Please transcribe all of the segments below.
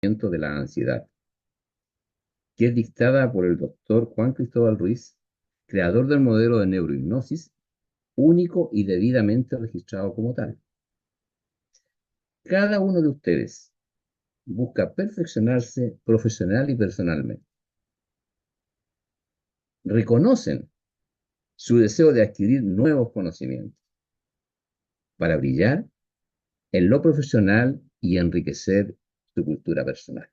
de la ansiedad, que es dictada por el doctor Juan Cristóbal Ruiz, creador del modelo de neurohipnosis, único y debidamente registrado como tal. Cada uno de ustedes busca perfeccionarse profesional y personalmente. Reconocen su deseo de adquirir nuevos conocimientos para brillar en lo profesional y enriquecer su cultura personal.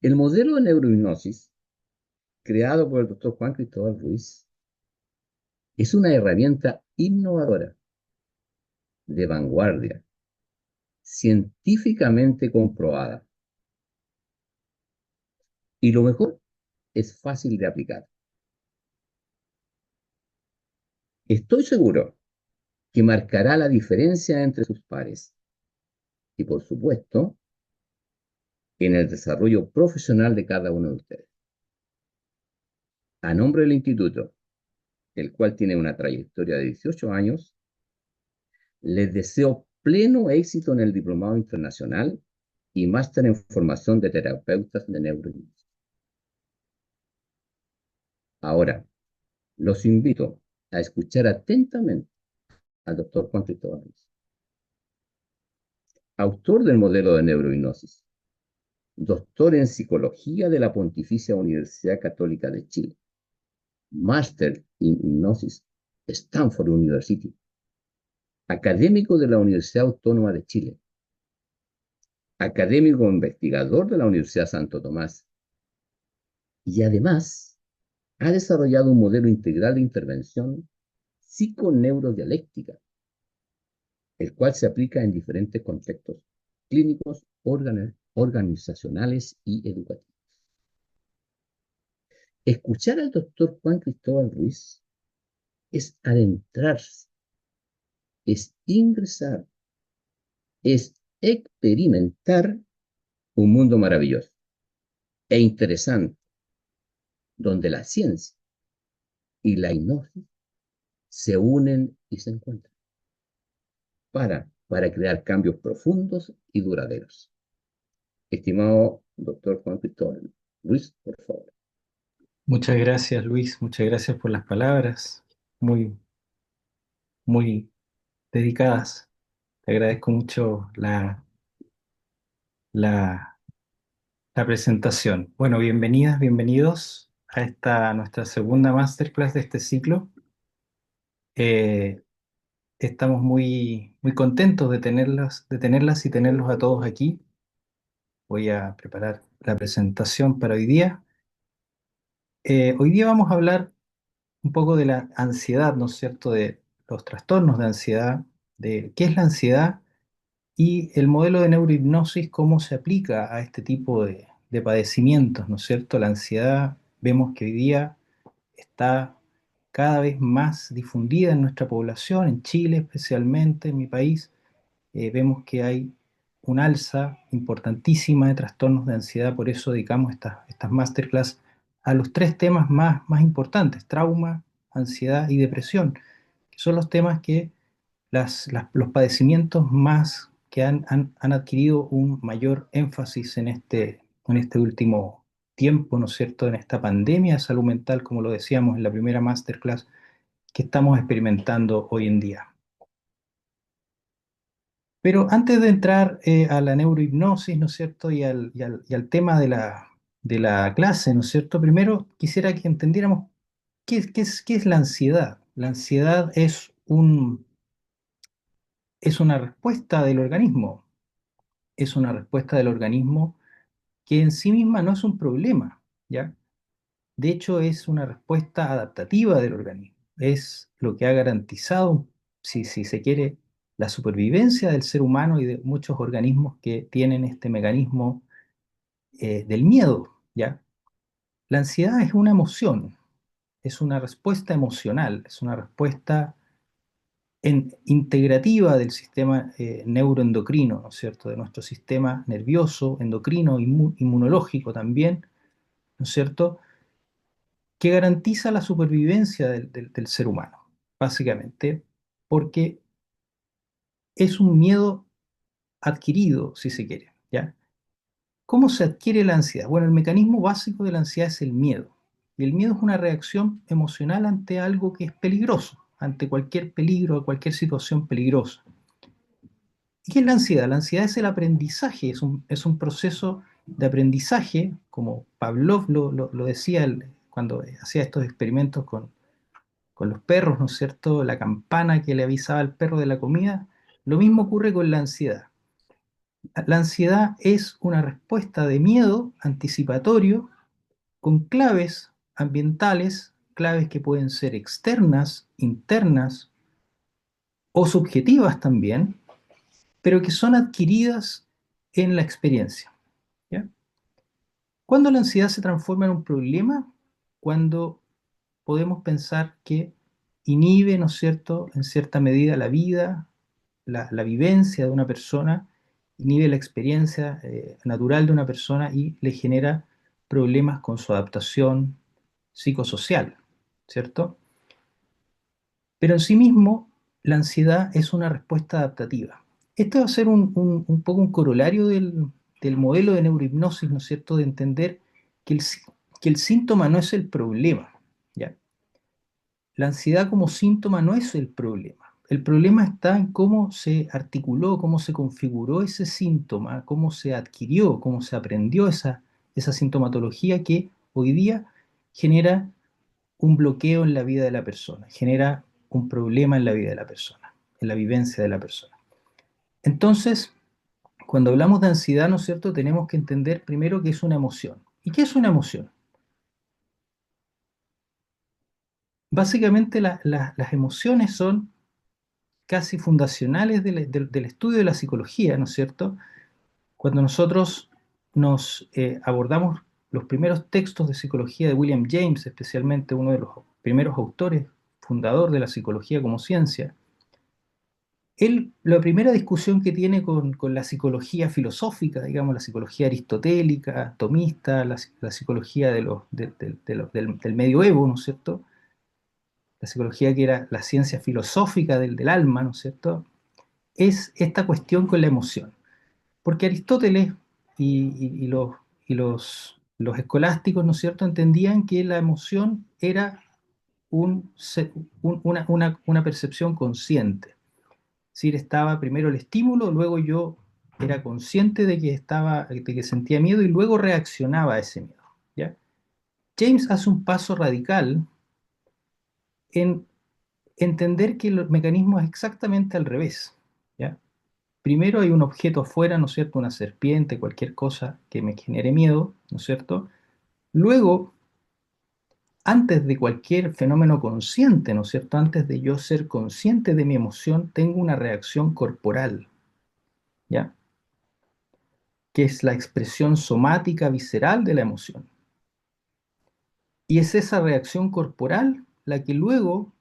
El modelo de neurohipnosis, creado por el doctor Juan Cristóbal Ruiz, es una herramienta innovadora, de vanguardia, científicamente comprobada. Y lo mejor, es fácil de aplicar. Estoy seguro que marcará la diferencia entre sus pares y, por supuesto, en el desarrollo profesional de cada uno de ustedes. A nombre del instituto, el cual tiene una trayectoria de 18 años, les deseo pleno éxito en el diplomado internacional y máster en formación de terapeutas de neurohipnosis. Ahora, los invito a escuchar atentamente al doctor Juan Cristóbal Ruiz, autor del modelo de neurohipnosis, doctor en psicología de la Pontificia Universidad Católica de Chile, máster en hipnosis, Stanford University, académico de la Universidad Autónoma de Chile, académico investigador de la Universidad Santo Tomás, y además ha desarrollado un modelo integral de intervención psiconeurodialéctica, el cual se aplica en diferentes contextos clínicos, organizacionales y educativos. Escuchar al doctor Juan Cristóbal Ruiz es adentrarse, es ingresar, es experimentar un mundo maravilloso e interesante, donde la ciencia y la hipnosis se unen y se encuentran para crear cambios profundos y duraderos. Estimado doctor Juan Cristóbal Ruiz, por favor. Muchas gracias, Luis. Muchas gracias por las palabras muy, muy dedicadas. Te agradezco mucho la, la presentación. Bueno, bienvenidas, bienvenidos a esta nuestra segunda masterclass de este ciclo. Eh, Estamos muy contentos de tenerlas y tenerlos a todos aquí. Voy a preparar la presentación para hoy día. Hoy día vamos a hablar un poco de la ansiedad, ¿no es cierto? De los trastornos de ansiedad, de qué es la ansiedad y el modelo de neurohipnosis, cómo se aplica a este tipo de padecimientos, ¿no es cierto? La ansiedad, vemos que hoy día está cada vez más difundida en nuestra población, en Chile especialmente, en mi país. Vemos que hay un alza importantísima de trastornos de ansiedad, por eso dedicamos estas masterclass a los tres temas más importantes: trauma, ansiedad y depresión, que son los temas que los padecimientos más que han adquirido un mayor énfasis en este último tiempo, ¿no es cierto?, en esta pandemia de salud mental, como lo decíamos en la primera masterclass que estamos experimentando hoy en día. Pero antes de entrar a la neurohipnosis, ¿no es cierto?, y al tema de la clase, ¿no es cierto?, primero quisiera que entendiéramos qué es la ansiedad. La ansiedad es una respuesta del organismo, es una respuesta del organismo que en sí misma no es un problema, ¿ya? De hecho, es una respuesta adaptativa del organismo. Es lo que ha garantizado, si se quiere, la supervivencia del ser humano y de muchos organismos que tienen este mecanismo del miedo, ¿ya? La ansiedad es una emoción, es una respuesta emocional, es una respuesta integrativa del sistema neuroendocrino, ¿no es cierto?, de nuestro sistema nervioso, endocrino, inmunológico también, ¿no es cierto?, que garantiza la supervivencia del ser humano, básicamente, porque es un miedo adquirido, si se quiere, ¿ya? ¿Cómo se adquiere la ansiedad? Bueno, el mecanismo básico de la ansiedad es el miedo. Y el miedo es una reacción emocional ante algo que es peligroso, ante cualquier peligro, cualquier situación peligrosa. ¿Y qué es la ansiedad? La ansiedad es el aprendizaje, es un proceso de aprendizaje, como Pavlov lo decía cuando hacía estos experimentos con los perros, ¿no es cierto? La campana que le avisaba al perro de la comida. Lo mismo ocurre con la ansiedad. La ansiedad es una respuesta de miedo anticipatorio con claves ambientales, claves que pueden ser externas, internas o subjetivas también, pero que son adquiridas en la experiencia. ¿Ya? ¿Cuándo la ansiedad se transforma en un problema? Cuando podemos pensar que inhibe, ¿no es cierto?, en cierta medida la vida, la vivencia de una persona, inhibe la experiencia natural de una persona y le genera problemas con su adaptación psicosocial, ¿cierto? Pero en sí mismo, la ansiedad es una respuesta adaptativa. Esto va a ser un poco un corolario del modelo de neurohipnosis, ¿no es cierto?, de entender que que el síntoma no es el problema, ¿ya? La ansiedad como síntoma no es el problema. El problema está en cómo se articuló, cómo se configuró ese síntoma, cómo se adquirió, cómo se aprendió esa sintomatología que hoy día genera un bloqueo en la vida de la persona, genera un problema en la vida de la persona, en la vivencia de la persona. Entonces, cuando hablamos de ansiedad, ¿no es cierto?, tenemos que entender primero que es una emoción. ¿Y qué es una emoción? Básicamente las emociones son casi fundacionales del estudio de la psicología, ¿no es cierto? Cuando nosotros nos abordamos los primeros textos de psicología de William James, especialmente uno de los primeros autores, fundador de la psicología como ciencia, él, la primera discusión que tiene con la psicología filosófica, digamos, la psicología aristotélica, tomista, la psicología del medioevo, ¿no es cierto? La psicología que era la ciencia filosófica del alma, ¿no es cierto? Es esta cuestión con la emoción. Porque Aristóteles y los escolásticos, ¿no es cierto?, entendían que la emoción era una percepción consciente. Es decir, estaba primero el estímulo, luego yo era consciente de que sentía miedo y luego reaccionaba a ese miedo. ¿Ya? James hace un paso radical en entender que el mecanismo es exactamente al revés. ¿Ya? Primero hay un objeto afuera, ¿no es cierto? Una serpiente, cualquier cosa que me genere miedo, ¿no es cierto? Luego, antes de cualquier fenómeno consciente, ¿no es cierto? Antes de yo ser consciente de mi emoción, tengo una reacción corporal, ¿ya? Que es la expresión somática visceral de la emoción. Y es esa reacción corporal la que luego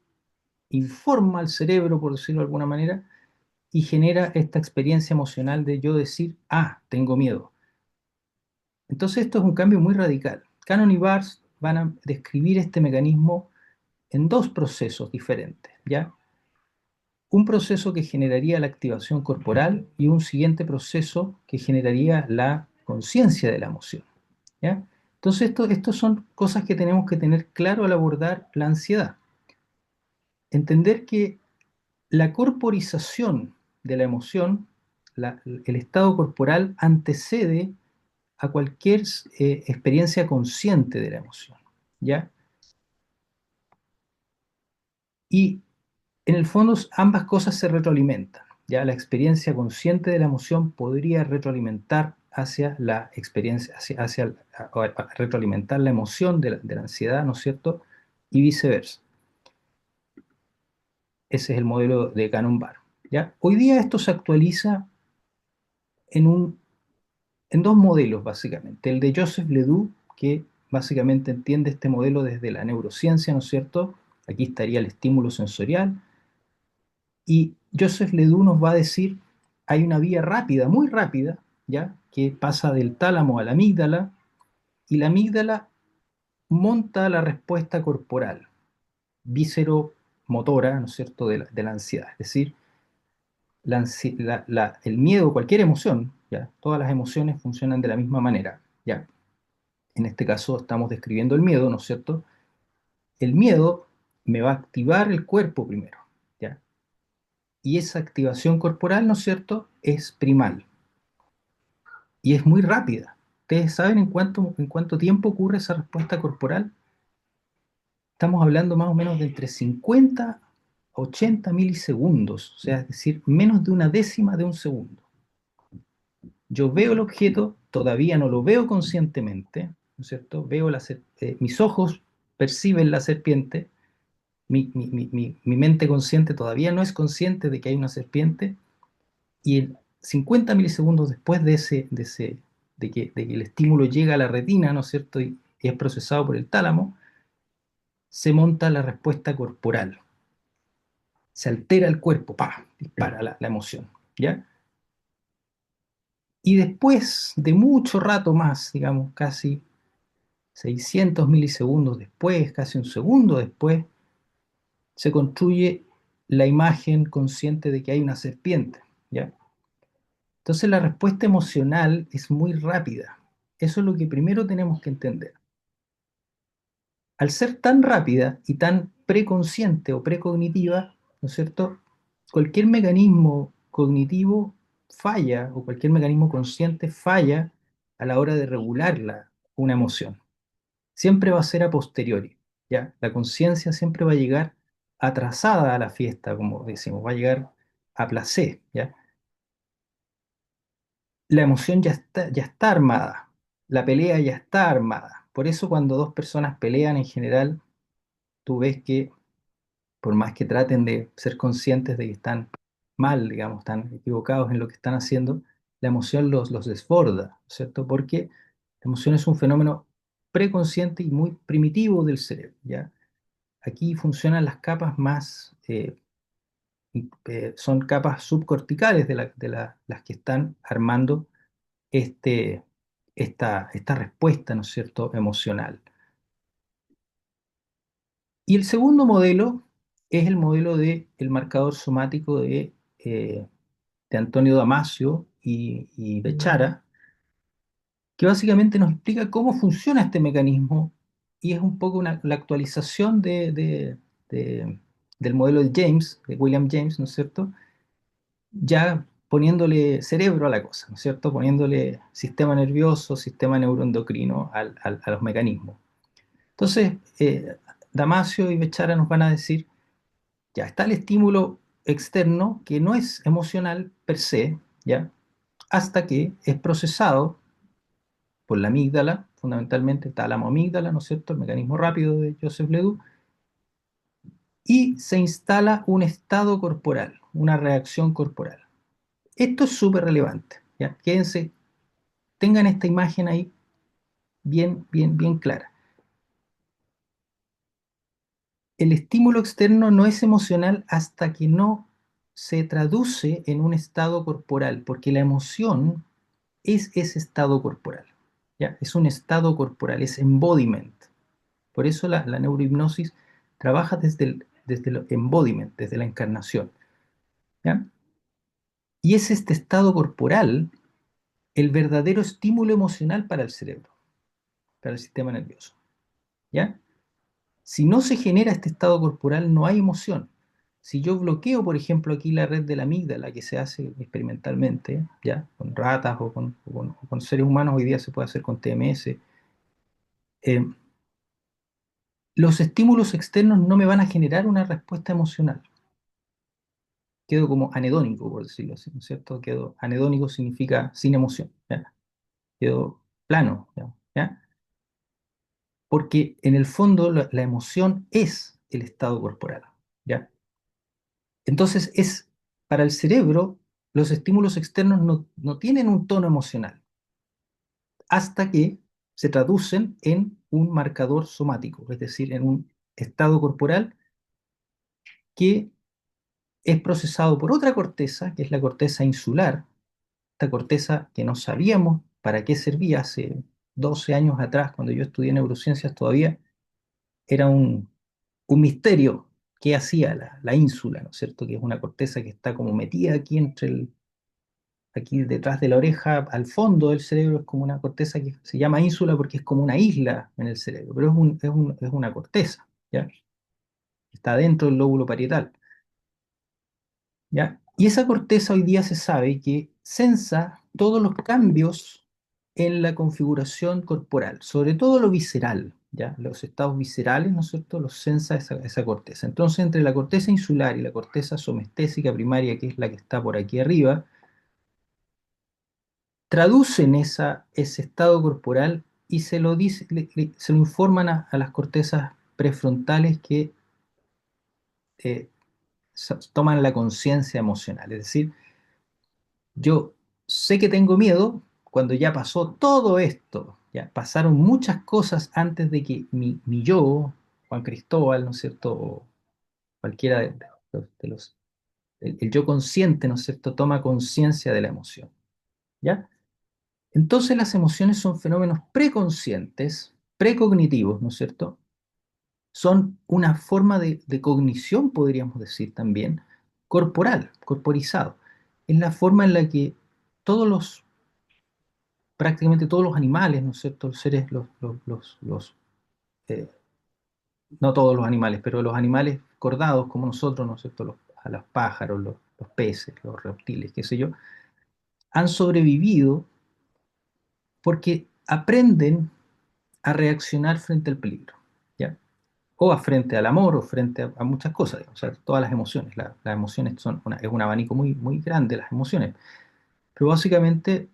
informa al cerebro, por decirlo de alguna manera, y genera esta experiencia emocional de yo decir, ah, tengo miedo. Entonces esto es un cambio muy radical. Cannon y Bars van a describir este mecanismo en dos procesos diferentes, ¿ya? Un proceso que generaría la activación corporal y un siguiente proceso que generaría la conciencia de la emoción, ¿ya? Entonces esto son cosas que tenemos que tener claro al abordar la ansiedad. Entender que la corporización de la emoción, el estado corporal antecede a cualquier experiencia consciente de la emoción, ¿ya? Y en el fondo ambas cosas se retroalimentan, ¿ya? La experiencia consciente de la emoción podría retroalimentar hacia la experiencia, retroalimentar la emoción de la ansiedad, ¿no es cierto? Y viceversa. Ese es el modelo de Cannon-Barr, ¿ya? Hoy día esto se actualiza en en dos modelos, básicamente. El de Joseph Ledoux, que básicamente entiende este modelo desde la neurociencia, ¿no es cierto? Aquí estaría el estímulo sensorial. Y Joseph Ledoux nos va a decir, hay una vía rápida, muy rápida, ¿ya? Que pasa del tálamo a la amígdala, y la amígdala monta la respuesta corporal, visceromotora, ¿no es cierto?, de la ansiedad. Es decir, el miedo, cualquier emoción, ¿ya? Todas las emociones funcionan de la misma manera, ¿ya? En este caso estamos describiendo el miedo, ¿no es cierto? El miedo me va a activar el cuerpo primero, ¿ya? Y esa activación corporal, ¿no es cierto?, es primal y es muy rápida. ¿Ustedes saben en cuánto tiempo ocurre esa respuesta corporal? Estamos hablando más o menos de entre 50 a 80 milisegundos, o sea, es decir, menos de una décima de un segundo. Yo veo el objeto, todavía no lo veo conscientemente, ¿no es cierto? Mis ojos perciben la serpiente, mi mente consciente todavía no es consciente de que hay una serpiente, y en 50 milisegundos después de que el estímulo llega a la retina, ¿no es cierto? Y es procesado por el tálamo, se monta la respuesta corporal. Se altera el cuerpo, ¡pah! Dispara la emoción, ¿ya? Y después de mucho rato más, digamos, casi 600 milisegundos después, casi un segundo después, se construye la imagen consciente de que hay una serpiente, ¿ya? Entonces la respuesta emocional es muy rápida. Eso es lo que primero tenemos que entender. Al ser tan rápida y tan preconsciente o precognitiva, ¿no es cierto? Cualquier mecanismo cognitivo falla o cualquier mecanismo consciente falla a la hora de regular una emoción. Siempre va a ser a posteriori, ¿ya? La conciencia siempre va a llegar atrasada a la fiesta, como decimos, va a llegar a placer, ¿ya? La emoción ya está armada, la pelea ya está armada. Por eso cuando dos personas pelean en general, tú ves que por más que traten de ser conscientes de que están mal, digamos, están equivocados en lo que están haciendo, la emoción los desborda, ¿cierto? Porque la emoción es un fenómeno preconsciente y muy primitivo del cerebro, ¿ya? Aquí funcionan las capas más, son capas subcorticales las que están armando este, esta respuesta, ¿no es cierto?, emocional. Y el segundo modelo es el modelo del marcador somático de Antonio Damasio y Bechara, que básicamente nos explica cómo funciona este mecanismo y es un poco la actualización del modelo de James, de William James, ¿no es cierto? Ya poniéndole cerebro a la cosa, ¿no es cierto? Poniéndole sistema nervioso, sistema neuroendocrino a los mecanismos. Entonces, Damasio y Bechara nos van a decir, ya está el estímulo externo que no es emocional per se, ¿ya? Hasta que es procesado por la amígdala, fundamentalmente tálamo amígdala, ¿no es cierto? El mecanismo rápido de Joseph Ledoux, y se instala un estado corporal, una reacción corporal. Esto es súper relevante, ¿ya? Quédense, tengan esta imagen ahí bien clara. El estímulo externo no es emocional hasta que no se traduce en un estado corporal, porque la emoción es ese estado corporal, ¿ya? Es un estado corporal, es embodiment. Por eso la neurohipnosis trabaja desde el embodiment, desde la encarnación, ¿ya? Y es este estado corporal el verdadero estímulo emocional para el cerebro, para el sistema nervioso, ¿ya? Si no se genera este estado corporal, no hay emoción. Si yo bloqueo, por ejemplo, aquí la red de la amígdala que se hace experimentalmente, ¿ya? Con ratas o con seres humanos, hoy día se puede hacer con TMS, eh, los estímulos externos no me van a generar una respuesta emocional. Quedo como anedónico, por decirlo así, ¿no es cierto? Quedo anedónico significa sin emoción, ¿ya? Quedo plano, ¿ya? Porque en el fondo la emoción es el estado corporal, ¿ya? Entonces para el cerebro, los estímulos externos no tienen un tono emocional hasta que se traducen en un marcador somático, es decir, en un estado corporal que es procesado por otra corteza, que es la corteza insular, esta corteza que no sabíamos para qué servía hace 12 años atrás, cuando yo estudié neurociencias todavía, era un misterio qué hacía la ínsula, ¿no es cierto? Que es una corteza que está como metida aquí entre aquí detrás de la oreja, al fondo del cerebro, es como una corteza que se llama ínsula porque es como una isla en el cerebro, pero es una corteza, ¿ya? Está dentro del lóbulo parietal, ¿ya? Y esa corteza hoy día se sabe que sensa todos los cambios en la configuración corporal, sobre todo lo visceral, ¿ya? Los estados viscerales, ¿no es cierto?, los sensa esa corteza. Entonces, entre la corteza insular y la corteza somestésica primaria, que es la que está por aquí arriba, traducen ese estado corporal y se lo, se lo informan a las cortezas prefrontales que eh, toman la conciencia emocional. Es decir, yo sé que tengo miedo cuando ya pasó todo esto, ya pasaron muchas cosas antes de que mi yo, Juan Cristóbal, ¿no es cierto?, o cualquiera de los el yo consciente, ¿no es cierto?, toma conciencia de la emoción, ¿ya? Entonces las emociones son fenómenos preconscientes, precognitivos, ¿no es cierto? Son una forma de cognición, podríamos decir también, corporal, corporizado. Es la forma en la que todos los, prácticamente todos los animales, ¿no es cierto? Los seres, eh, no todos los animales, pero los animales cordados como nosotros, ¿no es cierto? A los pájaros, los peces, los reptiles, qué sé yo, han sobrevivido porque aprenden a reaccionar frente al peligro, ¿ya? O a frente al amor, o frente a muchas cosas, o sea, todas las emociones. Las emociones son es un abanico muy, muy grande, las emociones. Pero básicamente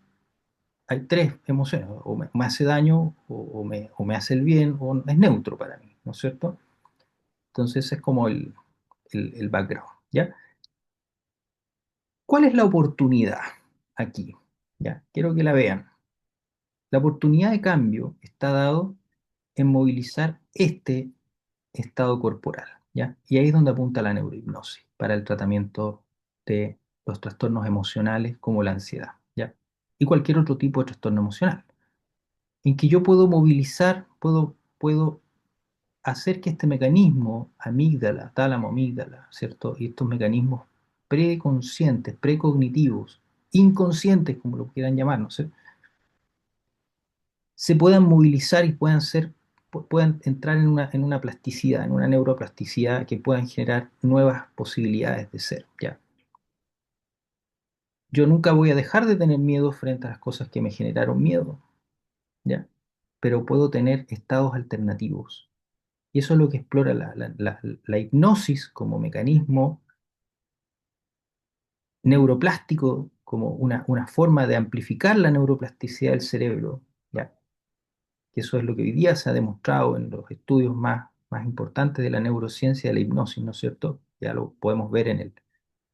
hay tres emociones: o me hace daño, o me hace el bien, o es neutro para mí, ¿no es cierto? Entonces es como el background, ¿ya? ¿Cuál es la oportunidad aquí? ¿Ya? Quiero que la vean. La oportunidad de cambio está dado en movilizar este estado corporal, ¿ya? Y ahí es donde apunta la neurohipnosis para el tratamiento de los trastornos emocionales como la ansiedad, ¿ya? Y cualquier otro tipo de trastorno emocional, en que yo puedo movilizar, puedo hacer que este mecanismo, amígdala, tálamo, amígdala, ¿cierto? Y estos mecanismos preconscientes, precognitivos, inconscientes, como lo quieran llamar, ¿no sé?, se puedan movilizar y puedan ser, puedan entrar en una plasticidad, en una neuroplasticidad que puedan generar nuevas posibilidades de ser, ¿ya? Yo nunca voy a dejar de tener miedo frente a las cosas que me generaron miedo, ¿ya? Pero puedo tener estados alternativos. Y eso es lo que explora la hipnosis como mecanismo neuroplástico, como una forma de amplificar la neuroplasticidad del cerebro, ¿ya? Que eso es lo que hoy día se ha demostrado en los estudios más importantes de la neurociencia de la hipnosis, ¿no es cierto? Ya lo podemos ver en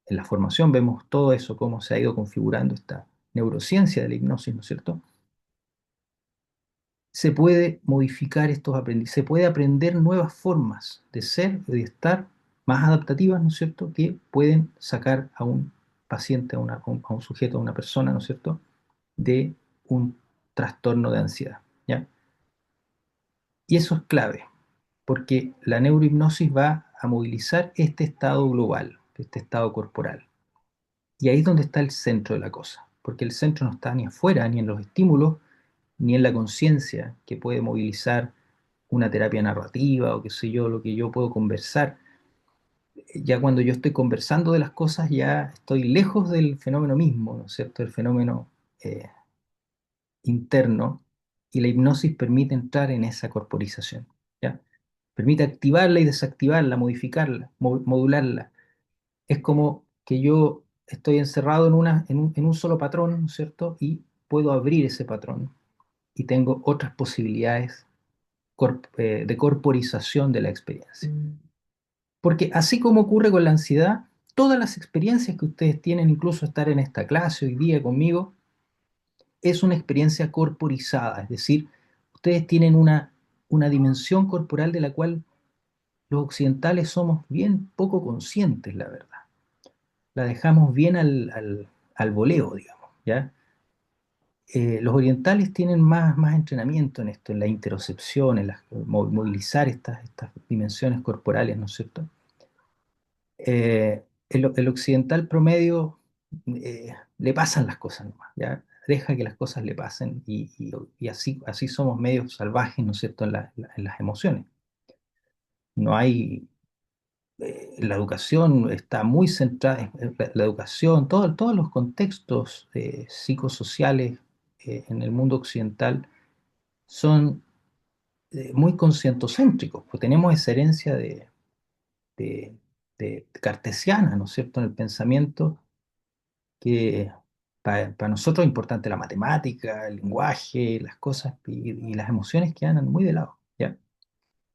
la formación, vemos todo eso, cómo se ha ido configurando esta neurociencia de la hipnosis, ¿no es cierto? Se puede modificar estos aprendizajes, se puede aprender nuevas formas de ser y de estar más adaptativas, ¿no es cierto?, que pueden sacar a un paciente, a un sujeto, a una persona, ¿no es cierto?, de un trastorno de ansiedad, ¿ya? Y eso es clave, porque la neurohipnosis va a movilizar este estado global, este estado corporal. Y ahí es donde está el centro de la cosa, porque el centro no está ni afuera, ni en los estímulos, ni en la conciencia que puede movilizar una terapia narrativa o qué sé yo, lo que yo puedo conversar. Ya cuando yo estoy conversando de las cosas, ya estoy lejos del fenómeno mismo, ¿no es cierto? El fenómeno eh, interno, y la hipnosis permite entrar en esa corporización, ¿ya? Permite activarla y desactivarla, modificarla, modularla. Es como que yo estoy encerrado en un solo patrón, ¿no es cierto? Y puedo abrir ese patrón y tengo otras posibilidades de corporización de la experiencia. Porque así como ocurre con la ansiedad, todas las experiencias que ustedes tienen, incluso estar en esta clase hoy día conmigo, es una experiencia corporizada, es decir, ustedes tienen una dimensión corporal de la cual los occidentales somos bien poco conscientes, la verdad. La dejamos bien al voleo, digamos, ¿ya? Los orientales tienen más entrenamiento en esto, en la interocepción, en movilizar estas dimensiones corporales, ¿no es cierto? El occidental promedio le pasan las cosas nomás, ¿ya? Deja que las cosas le pasen y así somos medios salvajes, ¿no es cierto?, en las emociones. No hay, la educación está muy centrada, la educación, todos los contextos psicosociales en el mundo occidental son muy conscientocéntricos, pues tenemos esa herencia de, de cartesiana, ¿no es cierto?, en el pensamiento que para nosotros es importante la matemática, el lenguaje, las cosas y las emociones que andan muy de lado, ¿ya?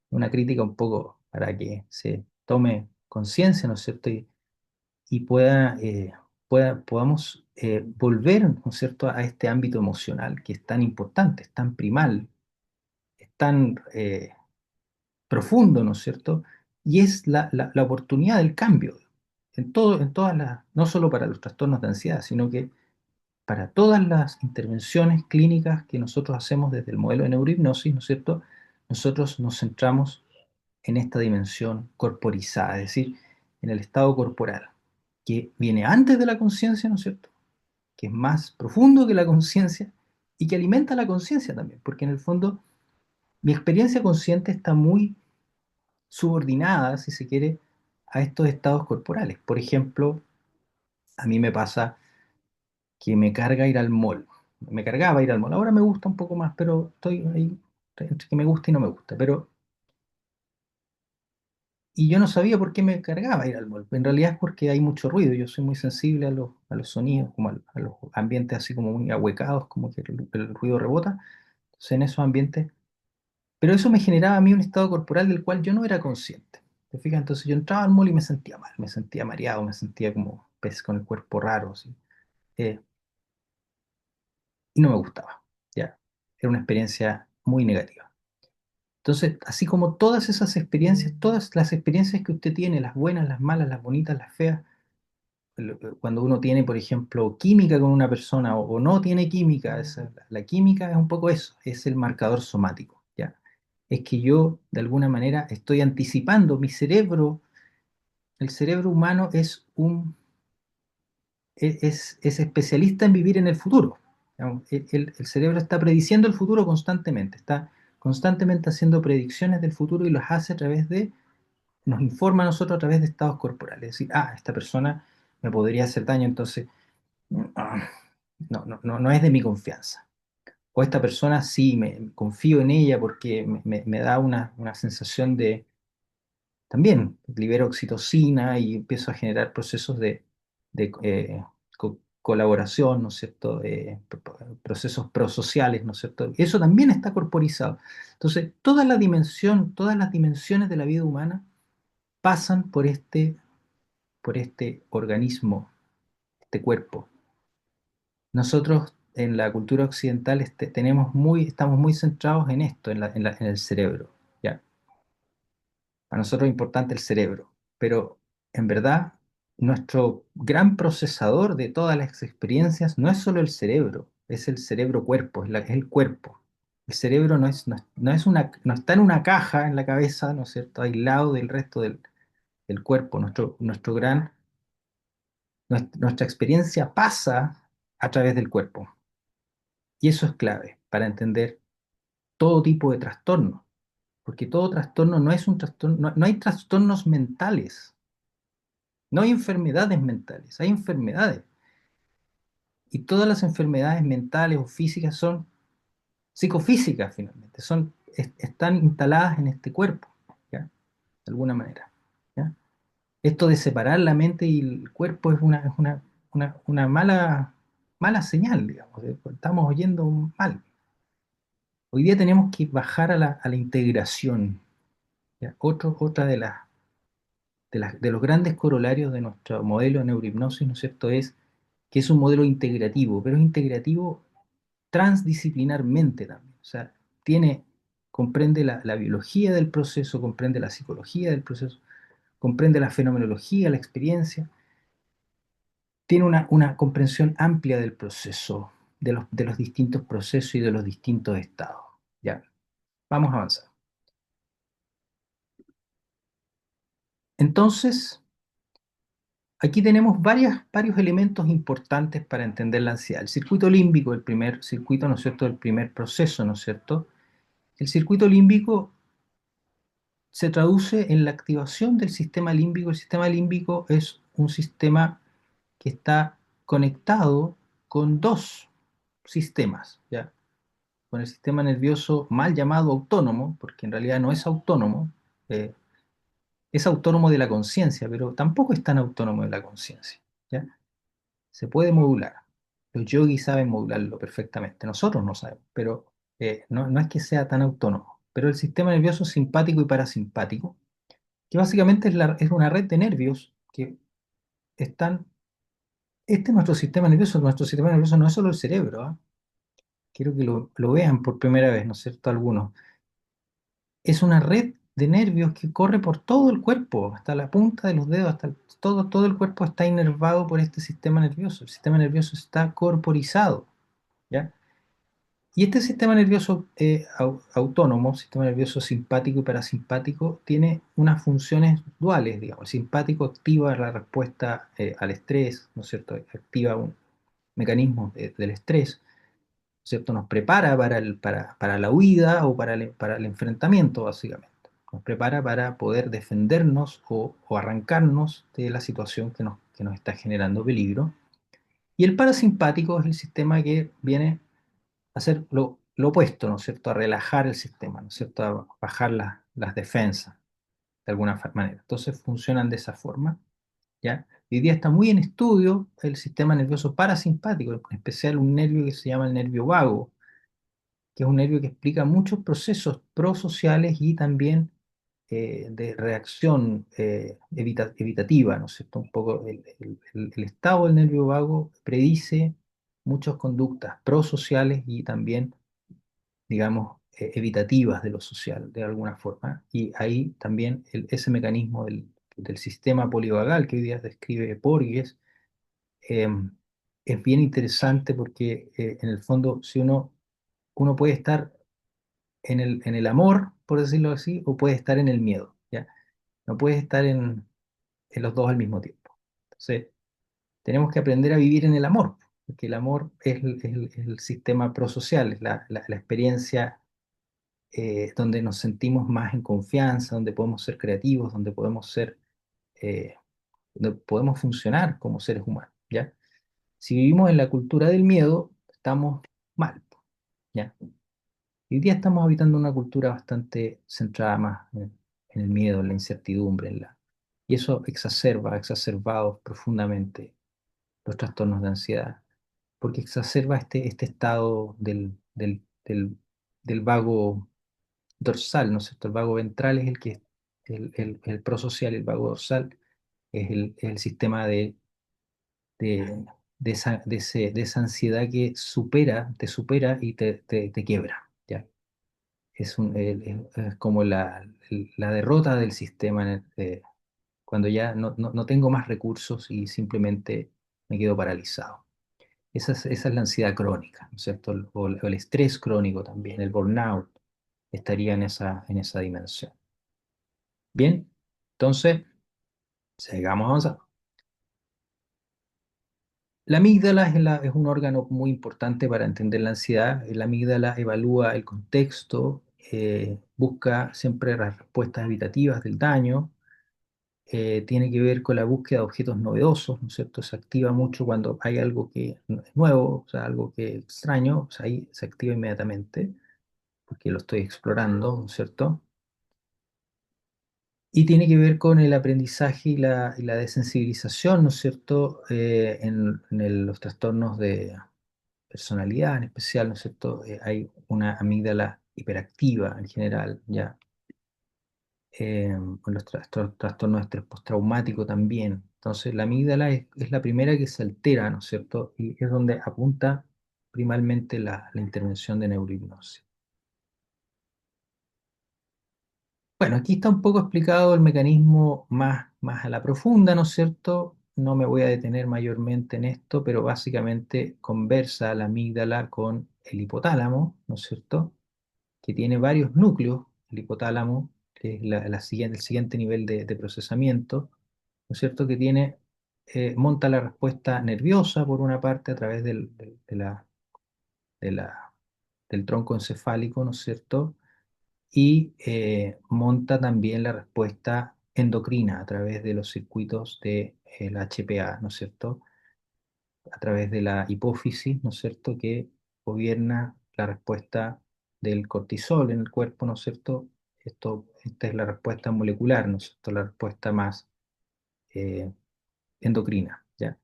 Una crítica un poco para que se tome conciencia, ¿no es cierto? Y podamos volver, ¿no es cierto?, a este ámbito emocional que es tan importante, es tan primal, es tan profundo, ¿no es cierto? Y es la oportunidad del cambio en todas las, no solo para los trastornos de ansiedad, sino que para todas las intervenciones clínicas que nosotros hacemos desde el modelo de neurohipnosis, ¿no es cierto? Nosotros nos centramos en esta dimensión corporizada, es decir, en el estado corporal, que viene antes de la conciencia, ¿no es cierto? Que es más profundo que la conciencia y que alimenta la conciencia también, porque en el fondo mi experiencia consciente está muy subordinada, si se quiere, a estos estados corporales. Por ejemplo, a mí me pasa que me carga ir al mall. Me cargaba ir al mall. Ahora me gusta un poco más, pero estoy ahí entre que me gusta y no me gusta. Y yo no sabía por qué me cargaba ir al mall. En realidad es porque hay mucho ruido. Yo soy muy sensible a los sonidos, como a los ambientes así como muy ahuecados, como que el ruido rebota. Entonces en esos ambientes. Pero eso me generaba a mí un estado corporal del cual yo no era consciente. ¿Te fijas? Entonces yo entraba al mall y me sentía mal, me sentía mareado, me sentía como pez con el cuerpo raro, así. Eh, y no me gustaba. Ya. Era una experiencia muy negativa. Entonces, así como todas esas experiencias, todas las experiencias que usted tiene, las buenas, las malas, las bonitas, las feas, cuando uno tiene, por ejemplo, química con una persona o no tiene química, la química es un poco eso, es el marcador somático, ¿ya? Es que yo, de alguna manera, estoy anticipando mi cerebro, el cerebro humano es especialista en vivir en el futuro. Digamos, el cerebro está prediciendo el futuro constantemente, está constantemente haciendo predicciones del futuro y las hace a través de, nos informa a nosotros a través de estados corporales. Es decir, esta persona me podría hacer daño, entonces ah, no es de mi confianza. O esta persona sí, confío en ella porque me da una sensación de, también libero oxitocina y empiezo a generar procesos de colaboración, ¿no es cierto? Procesos prosociales, ¿no es cierto? Eso también está corporizado. Entonces, todas las dimensiones de la vida humana pasan por este organismo, este cuerpo. Nosotros en la cultura occidental estamos muy centrados en esto, en el cerebro, ¿ya? Para nosotros es importante el cerebro, pero en verdad nuestro gran procesador de todas las experiencias no es solo el cerebro, es el cerebro-cuerpo, es el cuerpo. El cerebro no está en una caja en la cabeza, ¿no es cierto?, aislado del resto del cuerpo. Nuestra experiencia pasa a través del cuerpo. Y eso es clave para entender todo tipo de trastorno, porque todo trastorno no es un trastorno, no hay trastornos mentales. No hay enfermedades mentales, hay enfermedades. Y todas las enfermedades mentales o físicas son psicofísicas finalmente, están instaladas en este cuerpo, ¿ya? De alguna manera, ¿ya? Esto de separar la mente y el cuerpo una mala señal, digamos, estamos oyendo mal. Hoy día tenemos que bajar a la integración, ¿ya? Otra de los grandes corolarios de nuestro modelo de neurohipnosis, ¿no es cierto?, es que es un modelo integrativo, pero es integrativo transdisciplinarmente también. O sea, comprende la biología del proceso, comprende la psicología del proceso, comprende la fenomenología, la experiencia, tiene una comprensión amplia del proceso, de los distintos procesos y de los distintos estados. Ya, vamos a avanzar. Entonces, aquí tenemos varios elementos importantes para entender la ansiedad. El circuito límbico, el primer circuito, ¿no es cierto?, el primer proceso, ¿no es cierto? El circuito límbico se traduce en la activación del sistema límbico. El sistema límbico es un sistema que está conectado con dos sistemas, ¿ya? Con el sistema nervioso mal llamado autónomo, porque en realidad no es autónomo, eh, es autónomo de la conciencia, pero tampoco es tan autónomo de la conciencia, ¿ya? Se puede modular. Los yogis saben modularlo perfectamente, nosotros no sabemos, pero no es que sea tan autónomo. Pero el sistema nervioso simpático y parasimpático, que básicamente es una red de nervios que están. Este es nuestro sistema nervioso no es solo el cerebro, ¿ah? Quiero que lo vean por primera vez, ¿no es cierto? Algunos. Es una red de nervios que corre por todo el cuerpo, hasta la punta de los dedos, todo el cuerpo está inervado por este sistema nervioso. El sistema nervioso está corporizado, ¿ya? Y este sistema nervioso autónomo, sistema nervioso simpático y parasimpático, tiene unas funciones duales, digamos. El simpático activa la respuesta al estrés, ¿no es cierto? Activa un mecanismo del estrés, ¿cierto? Nos prepara para la huida o para el enfrentamiento, básicamente. Nos prepara para poder defendernos o arrancarnos de la situación que nos está generando peligro. Y el parasimpático es el sistema que viene a hacer lo opuesto, ¿no es cierto? A relajar el sistema, ¿no es cierto? A bajar las defensas, de alguna manera. Entonces funcionan de esa forma, ¿ya? Hoy día está muy en estudio el sistema nervioso parasimpático, en especial un nervio que se llama el nervio vago, que es un nervio que explica muchos procesos prosociales y también de reacción evitativa, ¿no es cierto? Un poco el estado del nervio vago predice muchas conductas prosociales y también, digamos, evitativas de lo social, de alguna forma. Y ahí también ese mecanismo del sistema polivagal que hoy día describe Porges eh, es bien interesante porque en el fondo, si uno puede estar en el amor, por decirlo así, o puede estar en el miedo, ¿ya? No puede estar en los dos al mismo tiempo. Entonces, tenemos que aprender a vivir en el amor, porque el amor es el sistema prosocial, es la experiencia donde nos sentimos más en confianza, donde podemos ser creativos, eh, donde podemos funcionar como seres humanos, ¿ya? Si vivimos en la cultura del miedo, estamos mal, ¿ya? Hoy día estamos habitando una cultura bastante centrada más en el miedo, en la incertidumbre, y eso ha exacerbado profundamente los trastornos de ansiedad, porque exacerba este estado del vago dorsal, ¿no es cierto? El vago ventral es el prosocial, el vago dorsal es el sistema de esa ansiedad que te supera y te quiebra, ¿ya? Es como la derrota del sistema cuando ya no tengo más recursos y simplemente me quedo paralizado. Esa es la ansiedad crónica, ¿no es cierto? O el estrés crónico también, el burnout, estaría en esa dimensión. Bien, entonces, sigamos avanzando. La amígdala es un órgano muy importante para entender la ansiedad. La amígdala evalúa el contexto, busca siempre las respuestas evitativas del daño, tiene que ver con la búsqueda de objetos novedosos, ¿no es cierto? Se activa mucho cuando hay algo que no es nuevo, o sea, algo que es extraño, o sea, ahí se activa inmediatamente, porque lo estoy explorando, ¿no es cierto? Y tiene que ver con el aprendizaje y la desensibilización, ¿no es cierto? En los trastornos de personalidad en especial, ¿no es cierto? Hay una amígdala hiperactiva en general, ya. Con los trastornos de estrés postraumático también. Entonces, la amígdala es la primera que se altera, ¿no es cierto? Y es donde apunta primalmente la intervención de neurohipnosis. Bueno, aquí está un poco explicado el mecanismo más a la profunda, ¿no es cierto? No me voy a detener mayormente en esto, pero básicamente conversa la amígdala con el hipotálamo, ¿no es cierto? Que tiene varios núcleos, el hipotálamo, que es el siguiente nivel de procesamiento, ¿no es cierto? Que tiene monta la respuesta nerviosa por una parte a través de la- del tronco encefálico, ¿no es cierto? Y monta también la respuesta endocrina a través de los circuitos del HPA, ¿no es cierto? A través de la hipófisis, ¿no es cierto? Que gobierna la respuesta del cortisol en el cuerpo, ¿no es cierto? Esta es la respuesta molecular, ¿no es cierto? La respuesta más eh, endocrina, ¿ya?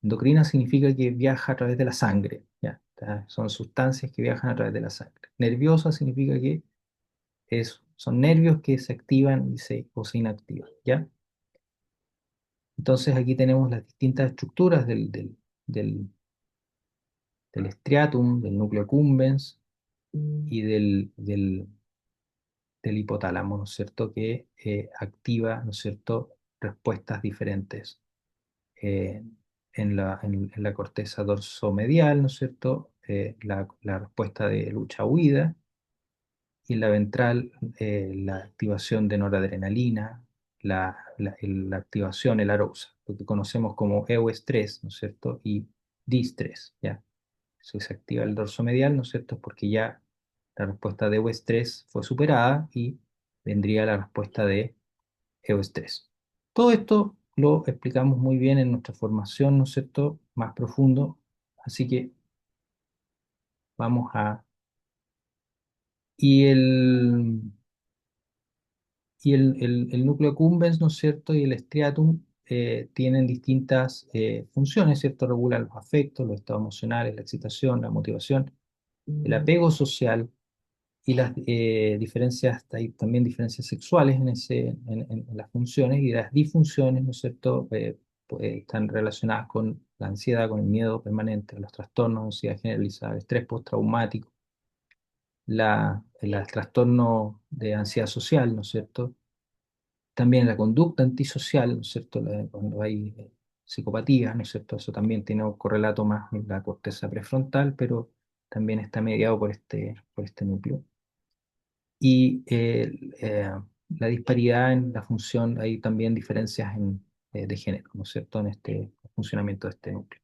Endocrina significa que viaja a través de la sangre, ¿ya? Son sustancias que viajan a través de la sangre. Nerviosa significa que son nervios que se activan o se inactivan, ¿ya? Entonces aquí tenemos las distintas estructuras del, del striatum, del núcleo accumbens y del hipotálamo, ¿no es cierto? Que activa, ¿no es cierto?, respuestas diferentes eh, en la corteza dorsomedial, ¿no es cierto? La respuesta de lucha-huida y la ventral, la activación de noradrenalina, la activación, el arousal, lo que conocemos como euestrés, ¿no es cierto? Y distrés, ¿ya? Si se activa el dorso medial, ¿no es cierto? Es porque ya la respuesta de euestrés fue superada y vendría la respuesta de euestrés. Todo esto lo explicamos muy bien en nuestra formación, ¿no es cierto? Más profundo. Así que vamos a... Y el núcleo accumbens, ¿no es cierto? Y el striatum tienen distintas funciones, ¿cierto? Regulan los afectos, los estados emocionales, la excitación, la motivación, el apego social y las diferencias, hay también diferencias sexuales en las funciones y las disfunciones, ¿no es cierto? Pues, están relacionadas con la ansiedad, con el miedo permanente, los trastornos, ansiedad generalizada, el estrés postraumático, el trastorno de ansiedad social, ¿no es cierto? También la conducta antisocial, ¿no es cierto? Cuando hay psicopatía, ¿no es cierto? Eso también tiene un correlato más en la corteza prefrontal, pero también está mediado por este núcleo. Y la disparidad en la función, hay también diferencias de género, ¿no es cierto? En este funcionamiento de este núcleo.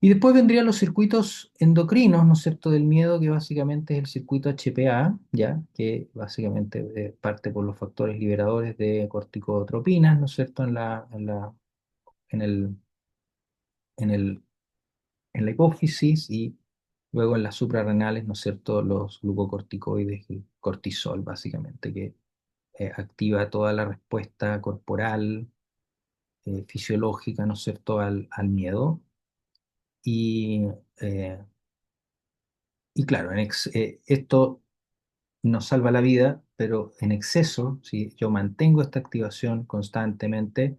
Y después vendrían los circuitos endocrinos, ¿no es cierto?, del miedo, que básicamente es el circuito HPA, ¿ya? Que básicamente parte por los factores liberadores de corticotropinas, ¿no es cierto?, en el, en el, en la hipófisis y luego en las suprarrenales, ¿no es cierto?, los glucocorticoides, el cortisol, básicamente, que activa toda la respuesta corporal, fisiológica, ¿no es cierto?, al miedo. Y, eh, y claro, esto nos salva la vida, pero en exceso, si yo mantengo esta activación constantemente,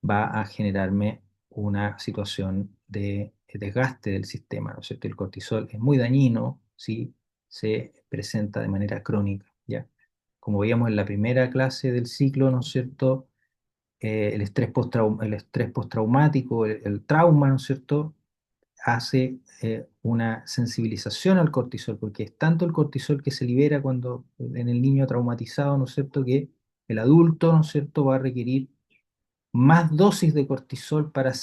va a generarme una situación de desgaste del sistema, ¿no es cierto? El cortisol es muy dañino si se presenta de manera crónica, ¿ya? Como veíamos en la primera clase del ciclo, ¿no es cierto? El estrés postraumático, el trauma, ¿no es cierto?, hace una sensibilización al cortisol, porque es tanto el cortisol que se libera cuando en el niño traumatizado, ¿no es cierto?, que el adulto, ¿no es cierto?, va a requerir más dosis de cortisol para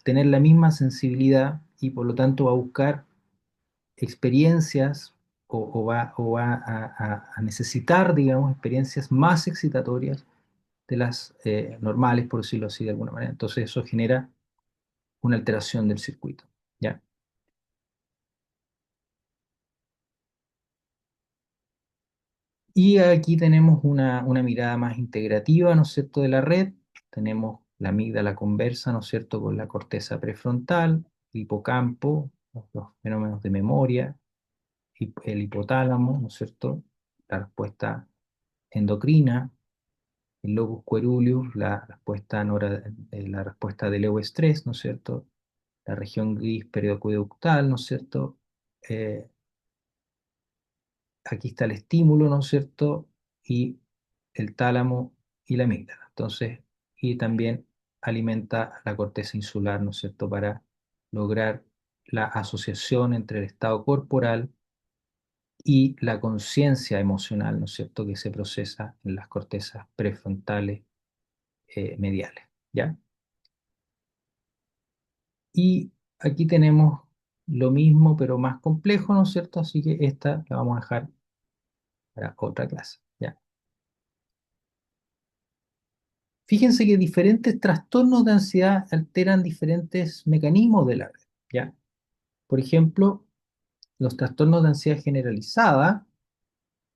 tener la misma sensibilidad y por lo tanto va a buscar experiencias o va a necesitar, digamos, experiencias más excitatorias de las normales, por decirlo así de alguna manera. Entonces eso genera una alteración del circuito, ¿ya? Y aquí tenemos una mirada más integrativa, ¿no es cierto?, de la red. Tenemos la amígdala conversa, ¿no es cierto?, con la corteza prefrontal, el hipocampo, los fenómenos de memoria, y el hipotálamo, ¿no es cierto?, la respuesta endocrina, el locus coeruleus, la respuesta del euestrés, ¿no es cierto?, la región gris periaqueductal, ¿no es cierto? Eh, Aquí está el estímulo, ¿no es cierto? Y el tálamo y la amígdala. Entonces, y también alimenta la corteza insular, ¿no es cierto? Para lograr la asociación entre el estado corporal y la conciencia emocional, ¿no es cierto? Que se procesa en las cortezas prefrontales mediales. ¿ya? Y aquí tenemos lo mismo, pero más complejo, ¿no es cierto? Así que esta la vamos a dejar para otra clase, ¿ya? Fíjense que diferentes trastornos de ansiedad alteran diferentes mecanismos de la red, ¿ya? Por ejemplo, los trastornos de ansiedad generalizada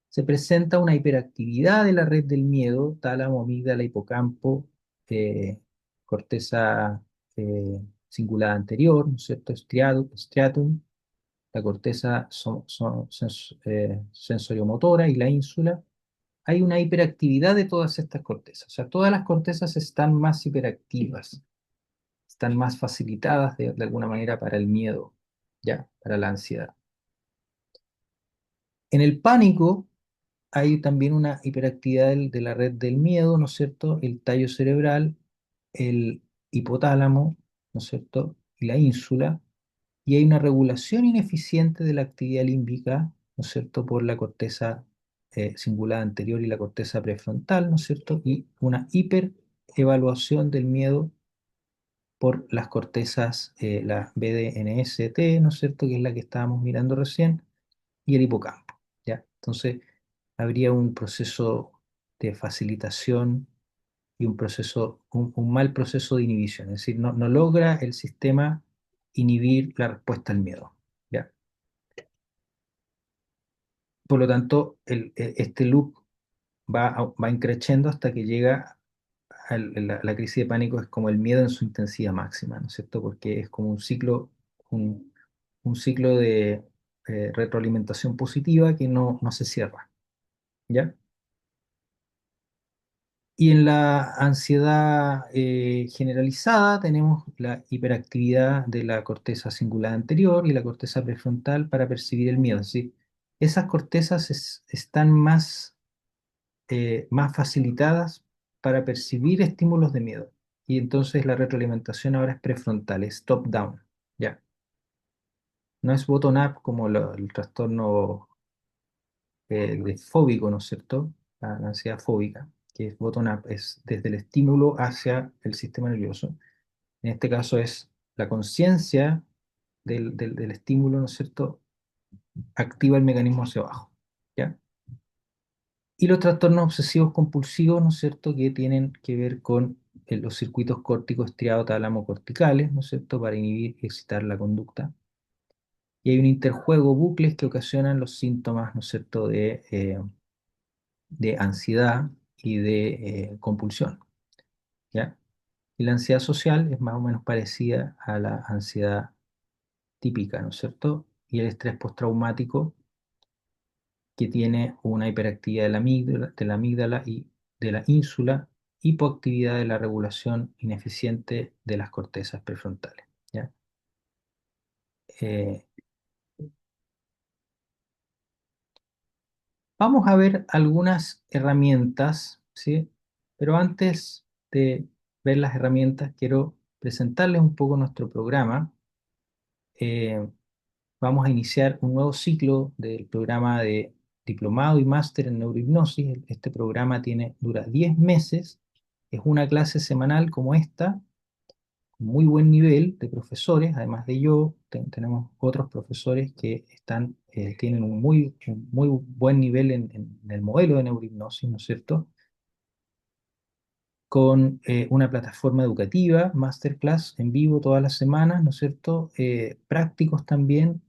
se presenta una hiperactividad de la red del miedo, tálamo, amígdala, hipocampo, eh, corteza cingulada anterior, ¿no es cierto? Striatum, la corteza sensoriomotora y la ínsula. Hay una hiperactividad de todas estas cortezas. O sea, todas las cortezas están más hiperactivas, están más facilitadas de alguna manera para el miedo, ¿ya? Para la ansiedad. En el pánico hay también una hiperactividad de la red del miedo, ¿no es cierto? El tallo cerebral, el hipotálamo, ¿no es cierto? Y la ínsula. Y hay una regulación ineficiente de la actividad límbica, ¿no es cierto? Por la corteza cingulada anterior y la corteza prefrontal, ¿no es cierto? Y una hiperevaluación del miedo por las cortezas, la BDNS-T, ¿no es cierto? Que es la que estábamos mirando recién, y el hipocampo, ¿ya? Entonces, habría un proceso de facilitación y un mal proceso de inhibición, es decir, no logra el sistema inhibir la respuesta al miedo, ¿ya? Por lo tanto, este loop va increciendo hasta que llega a la crisis de pánico, es como el miedo en su intensidad máxima, ¿no es cierto? Porque es como un, un ciclo de retroalimentación positiva que no se cierra, ¿ya? Y en la ansiedad generalizada tenemos la hiperactividad de la corteza cingulada anterior y la corteza prefrontal para percibir el miedo. ¿Sí? Esas cortezas están más facilitadas para percibir estímulos de miedo. Y entonces la retroalimentación ahora es prefrontal, es top-down. ¿Ya? No es bottom-up como el trastorno de fóbico, ¿no es cierto? La ansiedad fóbica, que es bottom-up, es desde el estímulo hacia el sistema nervioso. En este caso es la conciencia del estímulo, ¿no es cierto? Activa el mecanismo hacia abajo, ¿ya? Y los trastornos obsesivos compulsivos, ¿no es cierto?, que tienen que ver con los circuitos córticos estriado tálamo corticales, ¿no es cierto?, para inhibir y excitar la conducta. Y hay un interjuego, bucles que ocasionan los síntomas, ¿no es cierto?, de ansiedad y de compulsión, ¿ya? Y la ansiedad social es más o menos parecida a la ansiedad típica, ¿no es cierto? Y el estrés postraumático, que tiene una hiperactividad de la amígdala y de la ínsula, hipoactividad de la regulación ineficiente de las cortezas prefrontales, ¿ya? Eh, Vamos a ver algunas herramientas, ¿sí? Pero antes de ver las herramientas, quiero presentarles un poco nuestro programa. Eh, Vamos a iniciar un nuevo ciclo del programa de diplomado y máster en neurohipnosis. Este programa dura 10 meses, es una clase semanal como esta, con muy buen nivel de profesores, además de yo, tenemos otros profesores que tienen un muy buen nivel en el modelo de neurohipnosis, ¿no es cierto? Con una plataforma educativa, masterclass en vivo todas las semanas, ¿no es cierto? Prácticos también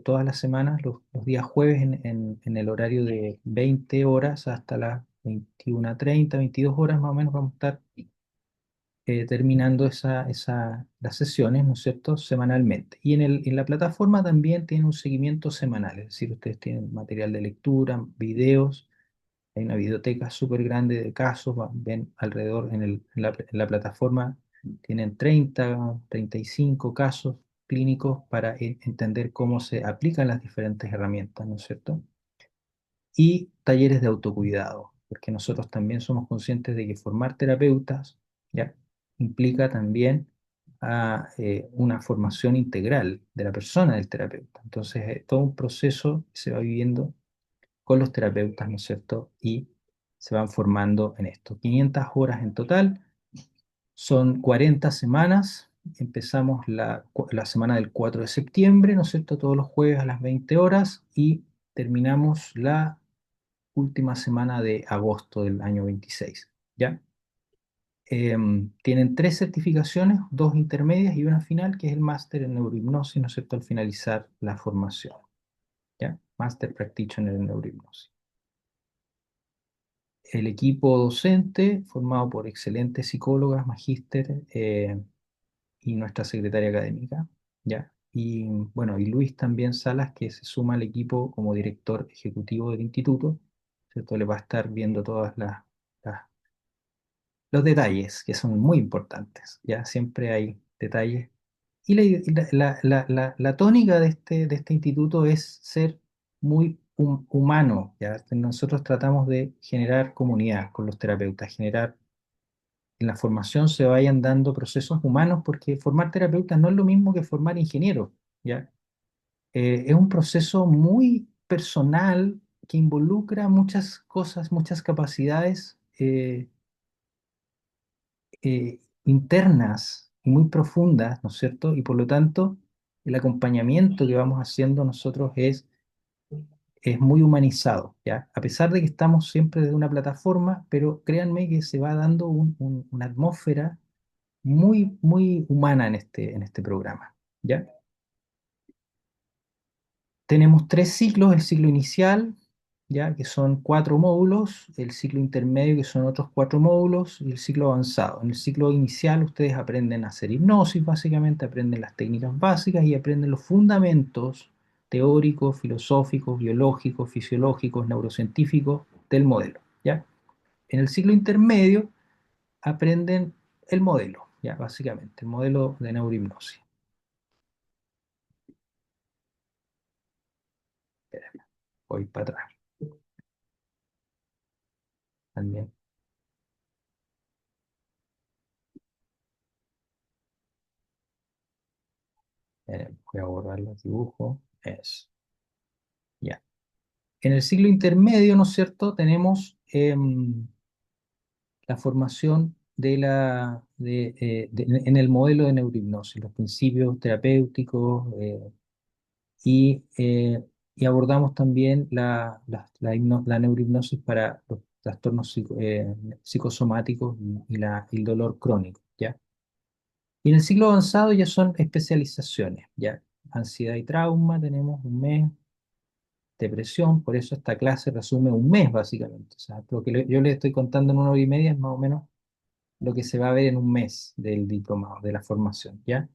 todas las semanas, los días jueves en el horario de 20 horas hasta las 21:30, 22 horas más o menos vamos a estar terminando las sesiones, ¿no es cierto?, semanalmente. Y en la plataforma también tiene un seguimiento semanal, es decir, ustedes tienen material de lectura, videos. Hay una biblioteca súper grande de casos, ven alrededor en la plataforma, tienen 35 casos clínicos para entender cómo se aplican las diferentes herramientas, ¿no es cierto? Y talleres de autocuidado, porque nosotros también somos conscientes de que formar terapeutas ya implica también una formación integral de la persona del terapeuta. Entonces, todo un proceso que se va viviendo con los terapeutas, ¿no es cierto? Y se van formando en esto. 500 horas en total, Son 40 semanas. Empezamos la semana del 4 de septiembre, ¿no es cierto? Todos los jueves a las 20 horas y terminamos la última semana de agosto del año 26, ¿ya? Tienen tres certificaciones, dos intermedias y una final, que es el máster en neurohipnosis, ¿no es cierto?, al finalizar la formación, ¿ya? Master Practitioner en neurohipnosis. El equipo docente, formado por excelentes psicólogas, magíster y nuestra secretaria académica, ¿ya? Y bueno, y Luis también Salas, que se suma al equipo como director ejecutivo del instituto, ¿cierto? Le va a estar viendo todas las los detalles, que son muy importantes, ¿ya? Siempre hay detalles. Y la tónica de este instituto es ser muy humano, ¿ya? Nosotros tratamos de generar comunidad con los terapeutas, generar en la formación se vayan dando procesos humanos, porque formar terapeutas no es lo mismo que formar ingenieros, ¿ya? Es un proceso muy personal que involucra muchas cosas, muchas capacidades internas y muy profundas, ¿no es cierto? Y por lo tanto, el acompañamiento que vamos haciendo nosotros es muy humanizado, ¿ya? A pesar de que estamos siempre desde una plataforma, pero créanme que se va dando una atmósfera muy, muy humana en este programa, ¿ya? Tenemos tres ciclos: el ciclo inicial, ya que son 4 módulos, el ciclo intermedio, que son otros 4 módulos, y el ciclo avanzado. En el ciclo inicial ustedes aprenden a hacer hipnosis, básicamente, aprenden las técnicas básicas y aprenden los fundamentos teóricos, filosóficos, biológicos, fisiológicos, neurocientíficos del modelo, ¿ya? En el ciclo intermedio aprenden el modelo, ¿ya? Básicamente, el modelo de neurohipnosis. Espérame, voy para atrás también. Voy a borrar los dibujos. Eso, ya. En el ciclo intermedio, ¿no es cierto?, tenemos la formación en el modelo de neurohipnosis, los principios terapéuticos y abordamos también la neurohipnosis para los trastornos psicosomáticos y el dolor crónico, ¿ya? Y en el ciclo avanzado ya son especializaciones, ¿ya? Ansiedad y trauma, tenemos un mes. Depresión, por eso esta clase resume un mes básicamente. O sea, lo que yo les estoy contando en 1 hora y media es más o menos lo que se va a ver en un mes del diplomado, de la formación, ¿ya?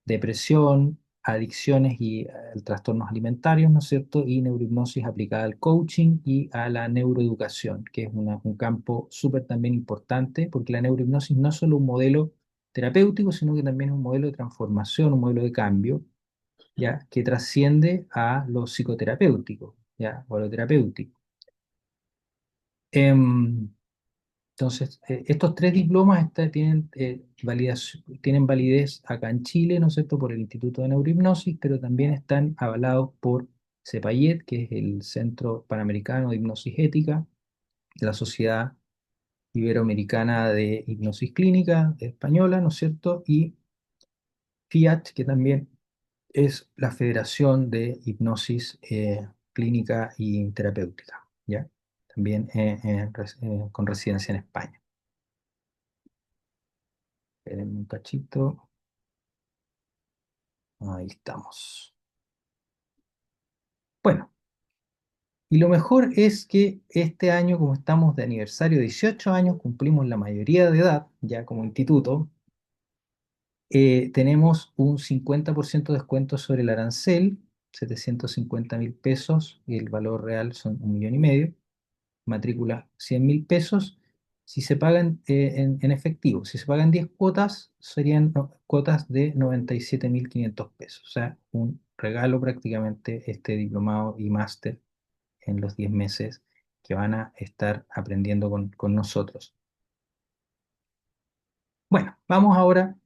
Depresión, adicciones y trastornos alimentarios, ¿no es cierto? Y neurohipnosis aplicada al coaching y a la neuroeducación, que es un campo súper también importante, porque la neurohipnosis no es solo un modelo terapéutico, sino que también es un modelo de transformación, un modelo de cambio, ¿ya? Que trasciende a lo psicoterapéutico, ¿ya? O a lo terapéutico. Em, entonces, estos tres diplomas tienen validez acá en Chile, ¿no es cierto?, por el Instituto de Neurohipnosis, pero también están avalados por CEPAYET, que es el Centro Panamericano de Hipnosis Ética, de la Sociedad Iberoamericana de Hipnosis Clínica Española, ¿no es cierto?, y FIAT, que también es la Federación de Hipnosis Clínica y Terapéutica, ¿ya? También con residencia en España. Esperen un cachito. Ahí estamos. Bueno, y lo mejor es que este año, como estamos de aniversario, 18 años, cumplimos la mayoría de edad, ya como instituto, tenemos un 50% de descuento sobre el arancel, 750.000 pesos, y el valor real son 1,5 millones. Matrícula 100.000 pesos. Si se pagan en efectivo, si se pagan 10 cuotas, serían cuotas de 97.500 pesos. O sea, un regalo prácticamente este diplomado y máster en los 10 meses que van a estar aprendiendo con nosotros. Bueno, vamos ahora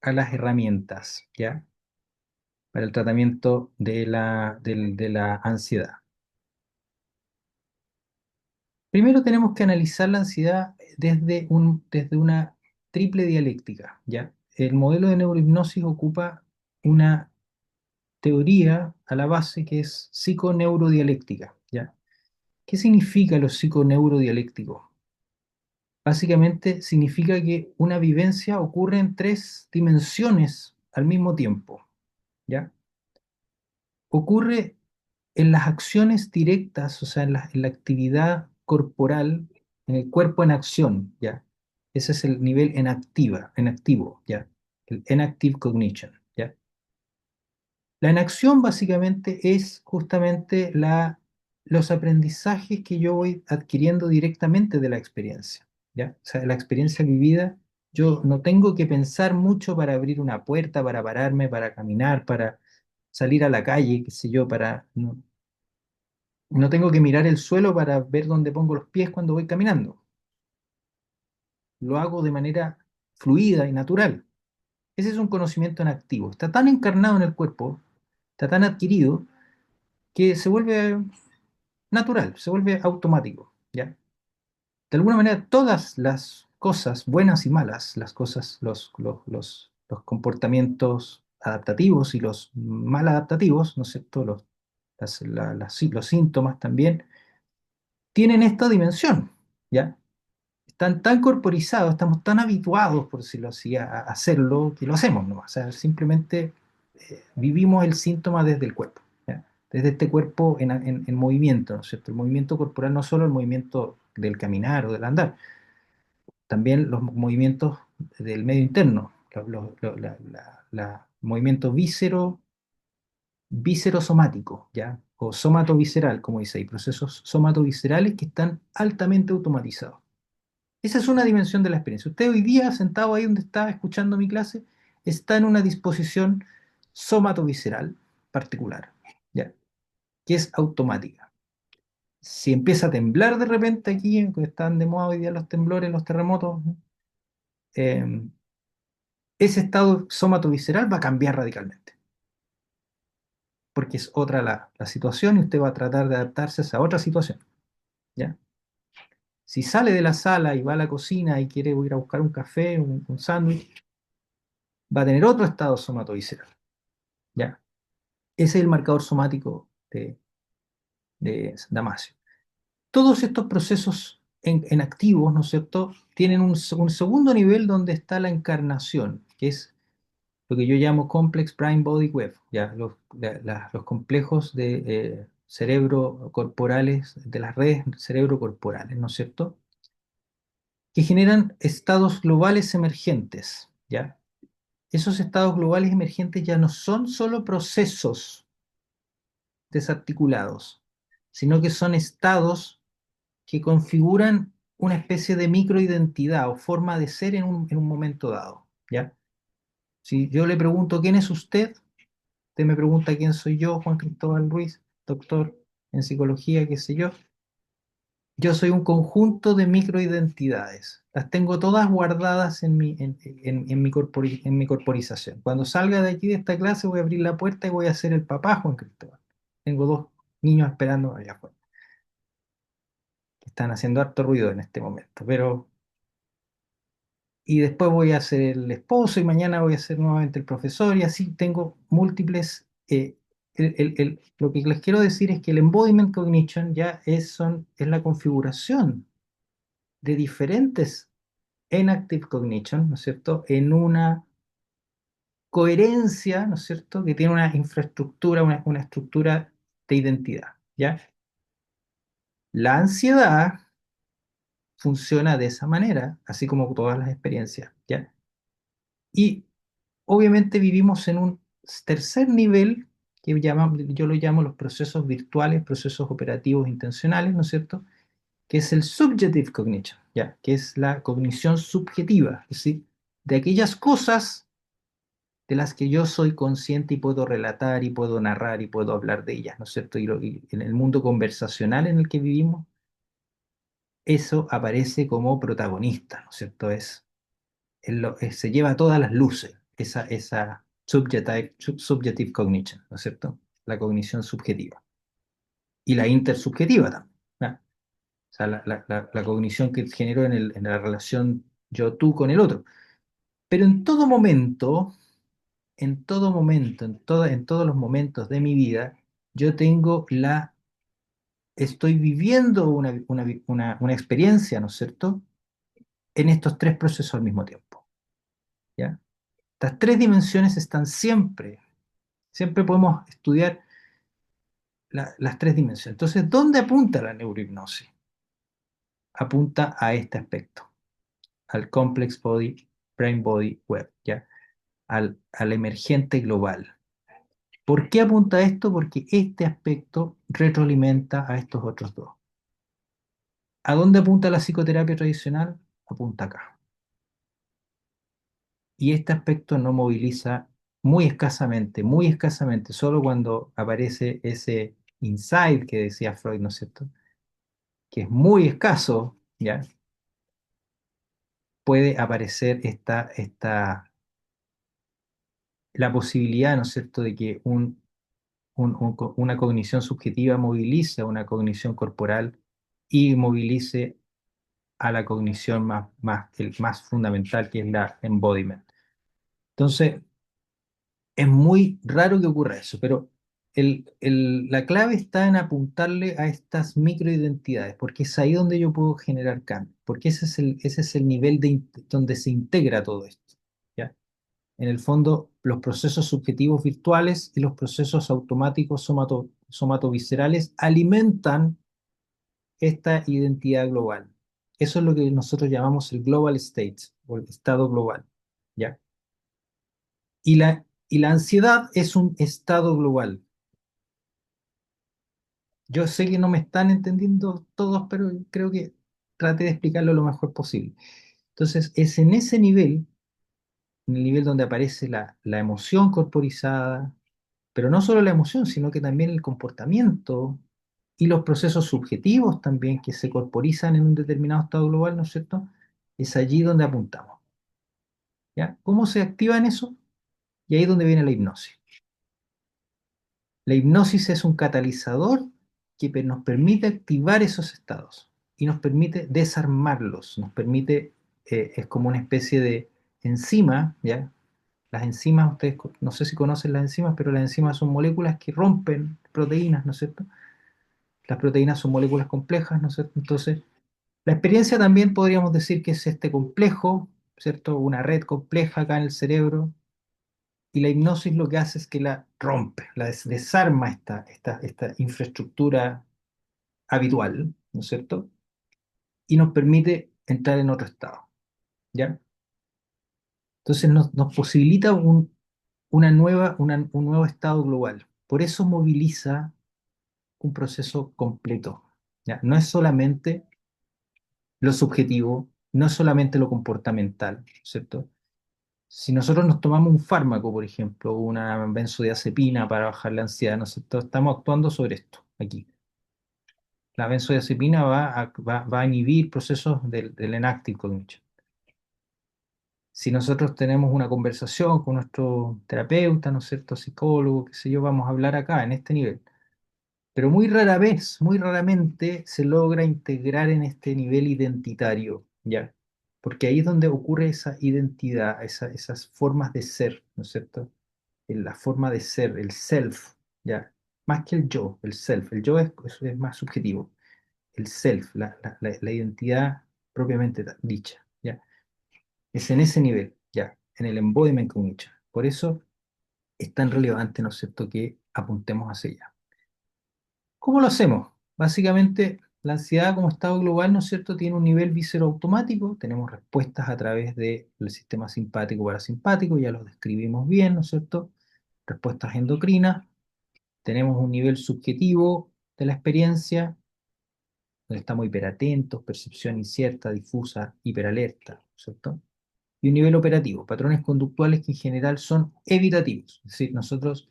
a las herramientas, ¿ya? Para el tratamiento de la ansiedad. Primero tenemos que analizar la ansiedad desde una triple dialéctica, ¿ya? El modelo de neurohipnosis ocupa una teoría a la base que es psiconeurodialéctica, ¿ya? ¿Qué significa lo psiconeurodialéctico? Básicamente significa que una vivencia ocurre en tres dimensiones al mismo tiempo, ¿ya? Ocurre en las acciones directas, o sea, en la actividad corporal, en el cuerpo en acción, ¿ya? Ese es el nivel en activo, ¿ya? El enactive cognition, ¿ya? La enacción básicamente es justamente los aprendizajes que yo voy adquiriendo directamente de la experiencia, ¿ya? O sea, la experiencia vivida, yo no tengo que pensar mucho para abrir una puerta, para pararme, para caminar, para salir a la calle, qué sé yo, no tengo que mirar el suelo para ver dónde pongo los pies cuando voy caminando. Lo hago de manera fluida y natural. Ese es un conocimiento en activo. Está tan encarnado en el cuerpo, está tan adquirido, que se vuelve natural, se vuelve automático, ¿ya? De alguna manera, todas las cosas buenas y malas, las cosas, los comportamientos adaptativos y los mal adaptativos, ¿no es cierto? Los síntomas también tienen esta dimensión, ¿ya? Están tan corporizados, estamos tan habituados, por decirlo así, a hacerlo, que lo hacemos, ¿no? O sea, simplemente vivimos el síntoma desde el cuerpo, ¿ya? Desde este cuerpo en movimiento, ¿no es cierto? El movimiento corporal, no solo el movimiento del caminar o del andar, también los movimientos del medio interno, movimiento víscero-somático, ¿ya? O somato-visceral, como dice ahí, procesos somato-viscerales que están altamente automatizados. Esa es una dimensión de la experiencia. Usted hoy día, sentado ahí donde está escuchando mi clase, está en una disposición somatovisceral particular, ¿ya? Que es automática. Si empieza a temblar de repente aquí, que están de moda hoy día los temblores, los terremotos, ¿no? eh, ese estado somatovisceral va a cambiar radicalmente, porque es otra la situación y usted va a tratar de adaptarse a esa otra situación, ¿ya? Si sale de la sala y va a la cocina y quiere ir a buscar un café, un sándwich, va a tener otro estado somatovisceral, ¿ya? Ese es el marcador somático de Damasio. Todos estos procesos en activos, ¿no es cierto?, tienen un segundo nivel donde está la encarnación, que es lo que yo llamo complex brain body web, ya, los complejos de cerebro corporales, de las redes cerebro corporales, ¿no es cierto?, que generan estados globales emergentes, ¿ya? Esos estados globales emergentes ya no son solo procesos desarticulados, sino que son estados que configuran una especie de microidentidad o forma de ser en un momento dado, ¿ya? Si yo le pregunto quién es usted me pregunta quién soy yo, Juan Cristóbal Ruiz, doctor en psicología, qué sé yo. Yo soy un conjunto de microidentidades. Las tengo todas guardadas en mi corporización. Cuando salga de aquí de esta clase voy a abrir la puerta y voy a ser el papá Juan Cristóbal. Tengo dos niños esperando allá afuera, que están haciendo harto ruido en este momento, pero y después voy a ser el esposo y mañana voy a ser nuevamente el profesor y así tengo múltiples. Lo que les quiero decir es que el embodiment cognition ya es la configuración de diferentes enactive cognition, ¿no es cierto?, en una coherencia, ¿no es cierto?, que tiene una infraestructura, una estructura de identidad, ¿ya? La ansiedad funciona de esa manera, así como todas las experiencias, ¿ya? Y obviamente vivimos en un tercer nivel yo lo llamo los procesos virtuales, procesos operativos intencionales, ¿no es cierto? Que es el subjective cognition, ¿ya? Que es la cognición subjetiva, es decir, de aquellas cosas de las que yo soy consciente y puedo relatar y puedo narrar y puedo hablar de ellas, ¿no es cierto? Y en el mundo conversacional en el que vivimos, eso aparece como protagonista, ¿no es cierto? Se lleva todas las luces, esa subjective cognition, ¿no es cierto? La cognición subjetiva. Y la intersubjetiva también, ¿no? O sea, la cognición que generó en la relación yo-tú con el otro. Pero en todos los momentos de mi vida, yo estoy viviendo una experiencia, ¿no es cierto?, en estos tres procesos al mismo tiempo, ¿ya? Estas tres dimensiones están siempre podemos estudiar las tres dimensiones. Entonces, ¿dónde apunta la neurohipnosis? Apunta a este aspecto, al complex body, brain body web, ¿ya? Al emergente global. ¿Por qué apunta a esto? Porque este aspecto retroalimenta a estos otros dos. ¿A dónde apunta la psicoterapia tradicional? Apunta acá. Y este aspecto no moviliza muy escasamente, solo cuando aparece ese insight que decía Freud, ¿no es cierto?, que es muy escaso, ¿ya? Puede aparecer la posibilidad, ¿no es cierto?, de que una cognición subjetiva movilice a una cognición corporal y movilice a la cognición el más fundamental, que es la embodiment. Entonces, es muy raro que ocurra eso, pero la clave está en apuntarle a estas microidentidades, porque es ahí donde yo puedo generar cambio, porque ese es el nivel donde se integra todo esto, ¿ya? En el fondo, los procesos subjetivos virtuales y los procesos automáticos somatoviscerales alimentan esta identidad global. Eso es lo que nosotros llamamos el global state o el estado global, ¿ya? Y la ansiedad es un estado global. Yo sé que no me están entendiendo todos, pero creo que trate de explicarlo lo mejor posible. Entonces, es en el nivel donde aparece la emoción corporizada, pero no solo la emoción, sino que también el comportamiento y los procesos subjetivos también que se corporizan en un determinado estado global, ¿no es cierto? Es allí donde apuntamos, ¿ya? ¿Cómo se activan eso? Y ahí es donde viene la hipnosis. La hipnosis es un catalizador que nos permite activar esos estados y nos permite desarmarlos, es como una especie de enzima, ¿ya? Las enzimas, ustedes no sé si conocen las enzimas, pero las enzimas son moléculas que rompen proteínas, ¿no es cierto? Las proteínas son moléculas complejas, ¿no es cierto? Entonces, la experiencia también podríamos decir que es este complejo, ¿cierto? Una red compleja acá en el cerebro, y la hipnosis lo que hace es que la rompe, desarma esta infraestructura habitual, ¿no es cierto? Y nos permite entrar en otro estado, ¿ya? Entonces nos posibilita un nuevo estado global. Por eso moviliza un proceso completo, ¿ya? No es solamente lo subjetivo, no es solamente lo comportamental, ¿cierto? Si nosotros nos tomamos un fármaco, por ejemplo, una benzodiazepina para bajar la ansiedad, ¿no es cierto? Estamos actuando sobre esto, aquí. La benzodiazepina va a inhibir procesos del enactive cognition. Si nosotros tenemos una conversación con nuestro terapeuta, ¿no es cierto?, psicólogo, qué sé yo, vamos a hablar acá, en este nivel. Pero muy raramente se logra integrar en este nivel identitario, ¿ya? Porque ahí es donde ocurre esa identidad, esas formas de ser, ¿no es cierto? La forma de ser, el self, ¿ya? Más que el yo, el self. El yo es más subjetivo. El self, la identidad propiamente dicha, ¿ya? Es en ese nivel, ¿ya? En el embodiment cognition. Por eso es tan relevante, ¿no es cierto?, que apuntemos hacia allá. ¿Cómo lo hacemos? Básicamente, la ansiedad como estado global, ¿no es cierto?, tiene un nivel visceroautomático, tenemos respuestas a través del sistema simpático parasimpático, ya los describimos bien, ¿no es cierto? Respuestas endocrinas, tenemos un nivel subjetivo de la experiencia, donde estamos hiperatentos, percepción incierta, difusa, hiperalerta, ¿no es cierto? Y un nivel operativo, patrones conductuales que en general son evitativos, es decir, nosotros,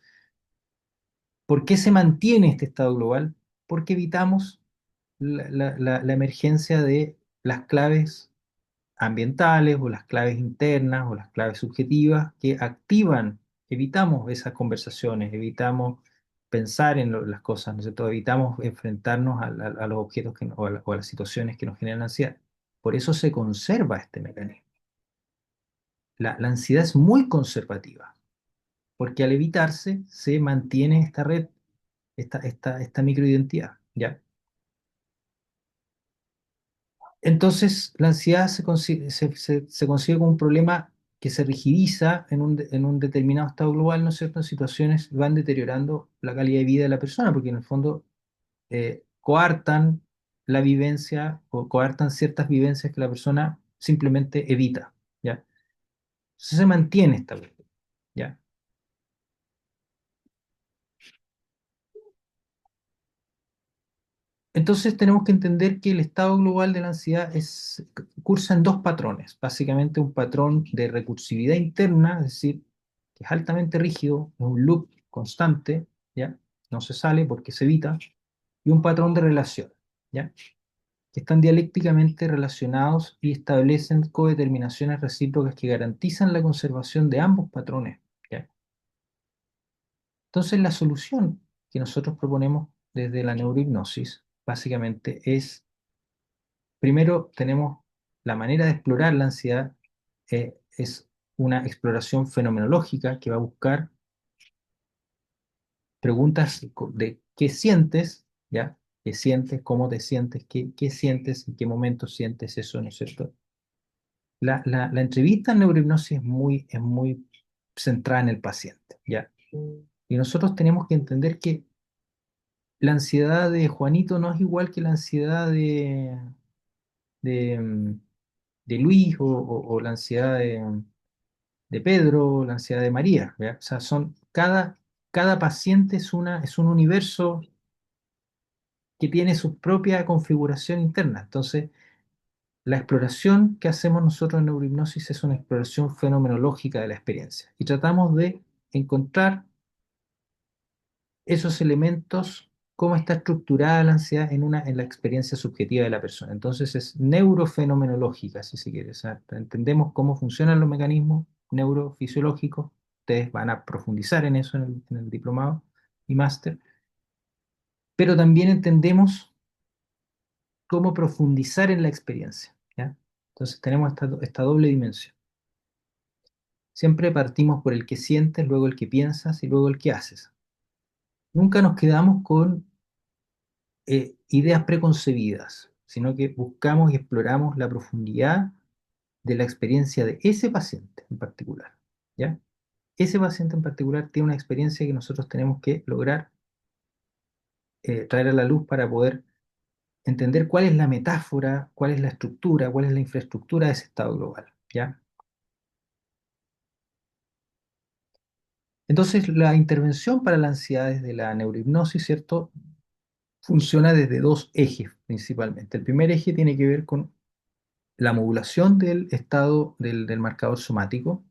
¿por qué se mantiene este estado global? Porque evitamos la emergencia de las claves ambientales o las claves internas o las claves subjetivas que activan, evitamos esas conversaciones, evitamos pensar en las cosas, ¿no es cierto? Evitamos enfrentarnos a los objetos o a las situaciones que nos generan ansiedad. Por eso se conserva este mecanismo. la ansiedad es muy conservativa, porque al evitarse se mantiene esta red, esta microidentidad, ¿ya? Entonces, la ansiedad se consigue como un problema que se rigidiza en un determinado estado global, ¿no es cierto? En situaciones que van deteriorando la calidad de vida de la persona, porque en el fondo coartan la vivencia o coartan ciertas vivencias que la persona simplemente evita, ¿ya? Entonces se mantiene esta cuestión, ¿ya? Entonces tenemos que entender que el estado global de la ansiedad cursa en dos patrones. Básicamente un patrón de recursividad interna, es decir, que es altamente rígido, es un loop constante, ¿ya? No se sale porque se evita, y un patrón de relación, ¿ya? Que están dialécticamente relacionados y establecen codeterminaciones recíprocas que garantizan la conservación de ambos patrones, ¿ya? Entonces la solución que nosotros proponemos desde la neurohipnosis básicamente es. Primero tenemos la manera de explorar la ansiedad, es una exploración fenomenológica que va a buscar preguntas de qué sientes, ¿ya? ¿Qué sientes? ¿Cómo te sientes? ¿Qué sientes? ¿En qué momento sientes eso? ¿No es cierto? La entrevista en neurohipnosis es muy centrada en el paciente, ¿ya? Y nosotros tenemos que entender que la ansiedad de Juanito no es igual que la ansiedad de, mm, de Luis o la ansiedad de Pedro, la ansiedad de María, ¿ya? O sea, cada paciente es un universo que tiene su propia configuración interna. Entonces, la exploración que hacemos nosotros en neurohipnosis es una exploración fenomenológica de la experiencia y tratamos de encontrar esos elementos, cómo está estructurada la ansiedad en la experiencia subjetiva de la persona. Entonces es neurofenomenológica, si se quiere. O sea, entendemos cómo funcionan los mecanismos neurofisiológicos. Ustedes van a profundizar en eso en el diplomado y máster, pero también entendemos cómo profundizar en la experiencia, ¿ya? Entonces tenemos esta doble dimensión. Siempre partimos por el que sientes, luego el que piensas y luego el que haces. Nunca nos quedamos con ideas preconcebidas, sino que buscamos y exploramos la profundidad de la experiencia de ese paciente en particular, ¿ya? Ese paciente en particular tiene una experiencia que nosotros tenemos que lograr traer a la luz para poder entender cuál es la metáfora, cuál es la estructura, cuál es la infraestructura de ese estado global, ¿ya? Entonces, la intervención para la ansiedad desde la neurohipnosis, ¿cierto? Funciona desde dos ejes principalmente. El primer eje tiene que ver con la modulación del estado del marcador somático,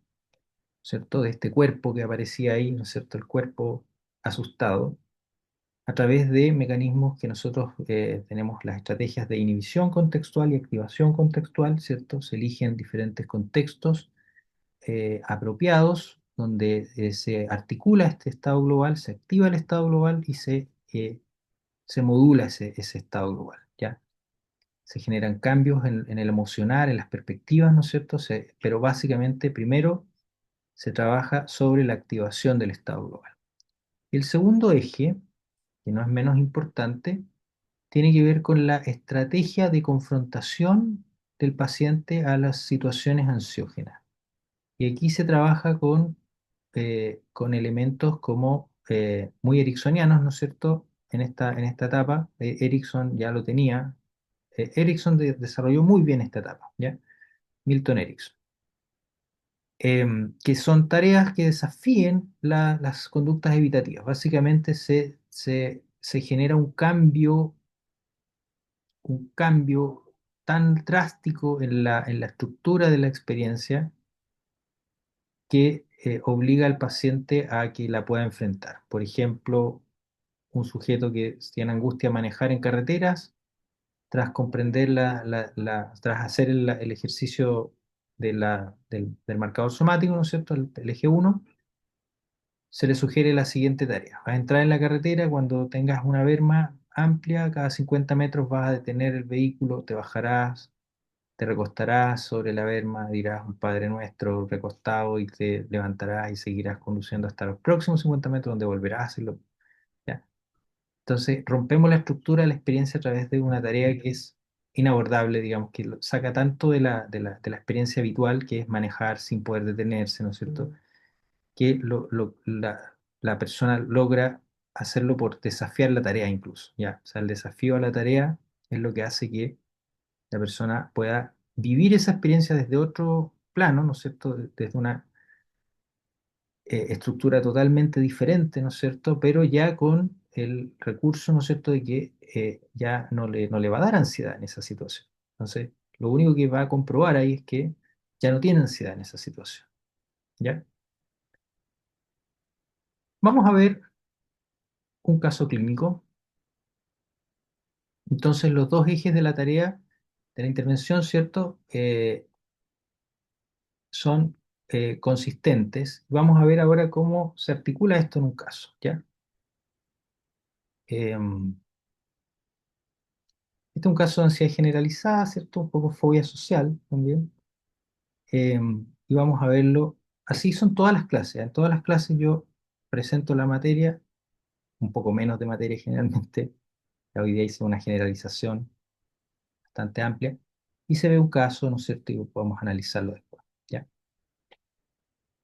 ¿cierto? De este cuerpo que aparecía ahí, ¿no es cierto? El cuerpo asustado, a través de mecanismos que nosotros tenemos las estrategias de inhibición contextual y activación contextual, ¿cierto? Se eligen diferentes contextos apropiados donde se articula este estado global, se activa el estado global y se modula ese estado global, ¿ya? Se generan cambios en el emocional, en las perspectivas, ¿no es cierto? Pero básicamente primero se trabaja sobre la activación del estado global. El segundo eje, que no es menos importante, tiene que ver con la estrategia de confrontación del paciente a las situaciones ansiógenas. Y aquí se trabaja con elementos como muy ericksonianos, ¿no es cierto? En esta etapa, Erickson ya lo tenía. Erickson desarrolló muy bien esta etapa, ¿ya? Milton Erickson. Que son tareas que desafíen las conductas evitativas. Básicamente se genera un cambio tan drástico en la estructura de la experiencia que obliga al paciente a que la pueda enfrentar. Por ejemplo, un sujeto que tiene angustia a manejar en carreteras, tras comprender tras hacer el ejercicio del marcador somático, ¿no es cierto? El eje uno, se le sugiere la siguiente tarea. Vas a entrar en la carretera, cuando tengas una berma amplia, cada 50 metros vas a detener el vehículo, te bajarás, te recostarás sobre la berma, dirás un Padre Nuestro recostado y te levantarás y seguirás conduciendo hasta los próximos 50 metros donde volverás a hacerlo. ¿Ya? Entonces, rompemos la estructura de la experiencia a través de una tarea que es inabordable, digamos, que saca tanto de la experiencia habitual, que es manejar sin poder detenerse, ¿no es cierto? Que la persona logra hacerlo por desafiar la tarea incluso, ¿ya? O sea, el desafío a la tarea es lo que hace que la persona pueda vivir esa experiencia desde otro plano, ¿no es cierto? Desde una estructura totalmente diferente, ¿no es cierto? Pero ya con el recurso, ¿no es cierto?, de que ya no le va a dar ansiedad en esa situación. Entonces, lo único que va a comprobar ahí es que ya no tiene ansiedad en esa situación, ¿ya? Vamos a ver un caso clínico. Entonces, los dos ejes de la tarea de la intervención, ¿cierto?, son consistentes. Vamos a ver ahora cómo se articula esto en un caso, ¿ya? Este es un caso de ansiedad generalizada, ¿cierto? Un poco fobia social también. Y vamos a verlo. Así son todas las clases. En todas las clases yo presento la materia, un poco menos de materia generalmente. Ya hoy día hice una generalización bastante amplia. Y se ve un caso, ¿no es cierto? Y podemos analizarlo después, ¿ya?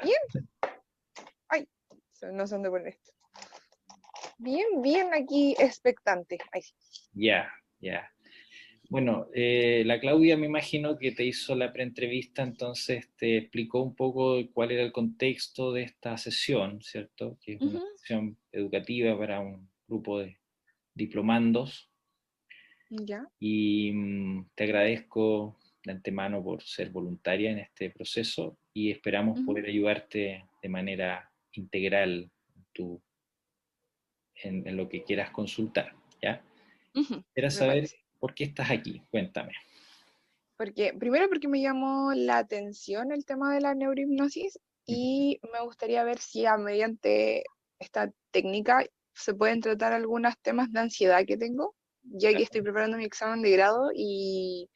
Bien, ay, no sé dónde poner esto. Bien, bien aquí expectante. Ay, sí. Ya, ya. Bueno, la Claudia me imagino que te hizo la preentrevista, entonces te explicó un poco cuál era el contexto de esta sesión, ¿cierto? Que es una Ujú, sesión educativa para un grupo de diplomandos ya. y te agradezco de antemano por ser voluntaria en este proceso y esperamos Ujú, poder ayudarte de manera integral en, en lo que quieras consultar, ¿ya? ujú, Quisiera me saber parece. por qué estás aquí, cuéntame. Primero porque me llamó la atención el tema de la neurohipnosis y me gustaría ver si mediante esta técnica se pueden tratar algunos temas de ansiedad que tengo, ya que estoy preparando mi examen de grado y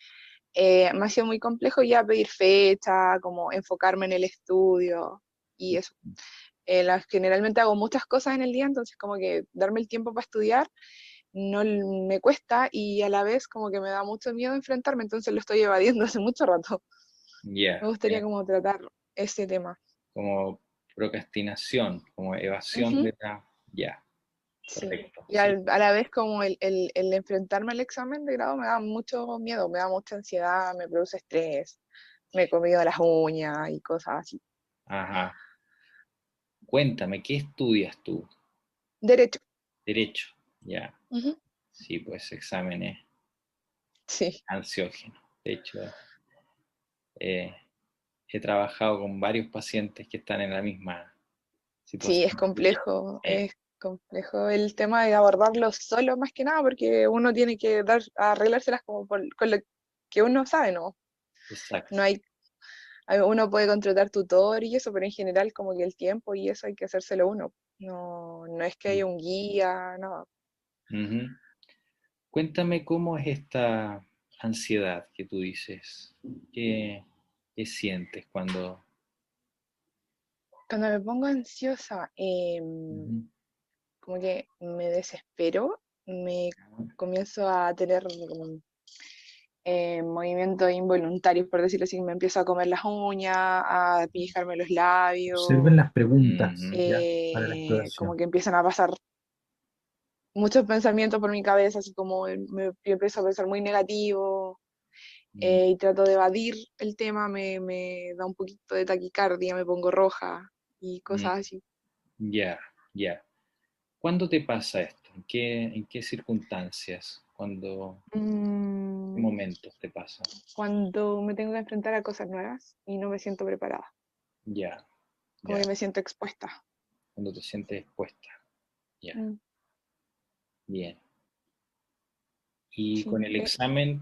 me ha sido muy complejo ya pedir fecha, como enfocarme en el estudio y eso. Generalmente hago muchas cosas en el día, entonces como que darme el tiempo para estudiar me cuesta y a la vez como que me da mucho miedo enfrentarme, entonces lo estoy evadiendo hace mucho rato. Me Ya, gustaría como tratar ese tema. como procrastinación, como evasión Ujú, de la... Ya, sí. correcto, Y sí. a la vez como el enfrentarme al examen de grado me da mucho miedo, me da mucha ansiedad, me produce estrés, me he comido las uñas y cosas así. Ajá. Cuéntame, ¿qué estudias tú? Derecho. Derecho, ya. Ujú, Sí, pues exámenes sí. ansiógenos. De hecho, eh, he trabajado con varios pacientes que están en la misma Sí, situación. es complejo el tema de abordarlo solo más que nada porque uno tiene que arreglárselas como con lo que uno sabe, ¿no? No Exacto. hay, uno puede contratar tutor y eso, pero en general como que el tiempo y eso hay que hacérselo uno. No, no es que haya un guía, no. Ujú. Cuéntame cómo es esta ansiedad que tú dices. ¿Qué sientes cuando... Cuando me pongo ansiosa, Ujú. como que me desespero, me comienzo a tener movimientos involuntarios, por decirlo así, me empiezo a comer las uñas, a pijarme los Observen labios, las preguntas, ¿ya? Para la como exploración. que empiezan a pasar muchos pensamientos por mi cabeza, así como yo empiezo a pensar muy negativo, Mm, y trato de evadir el tema, me da un poquito de taquicardia, me pongo roja y mm, cosas así. ya, ya. ¿Cuándo te pasa esto? En qué circunstancias? ¿Qué Mm, momentos te pasa? Cuando me tengo que enfrentar a cosas nuevas y no me siento preparada, Ya, como ya. que me siento expuesta. Cuando te sientes expuesta. Ya, Mm, bien. Y con sí. el examen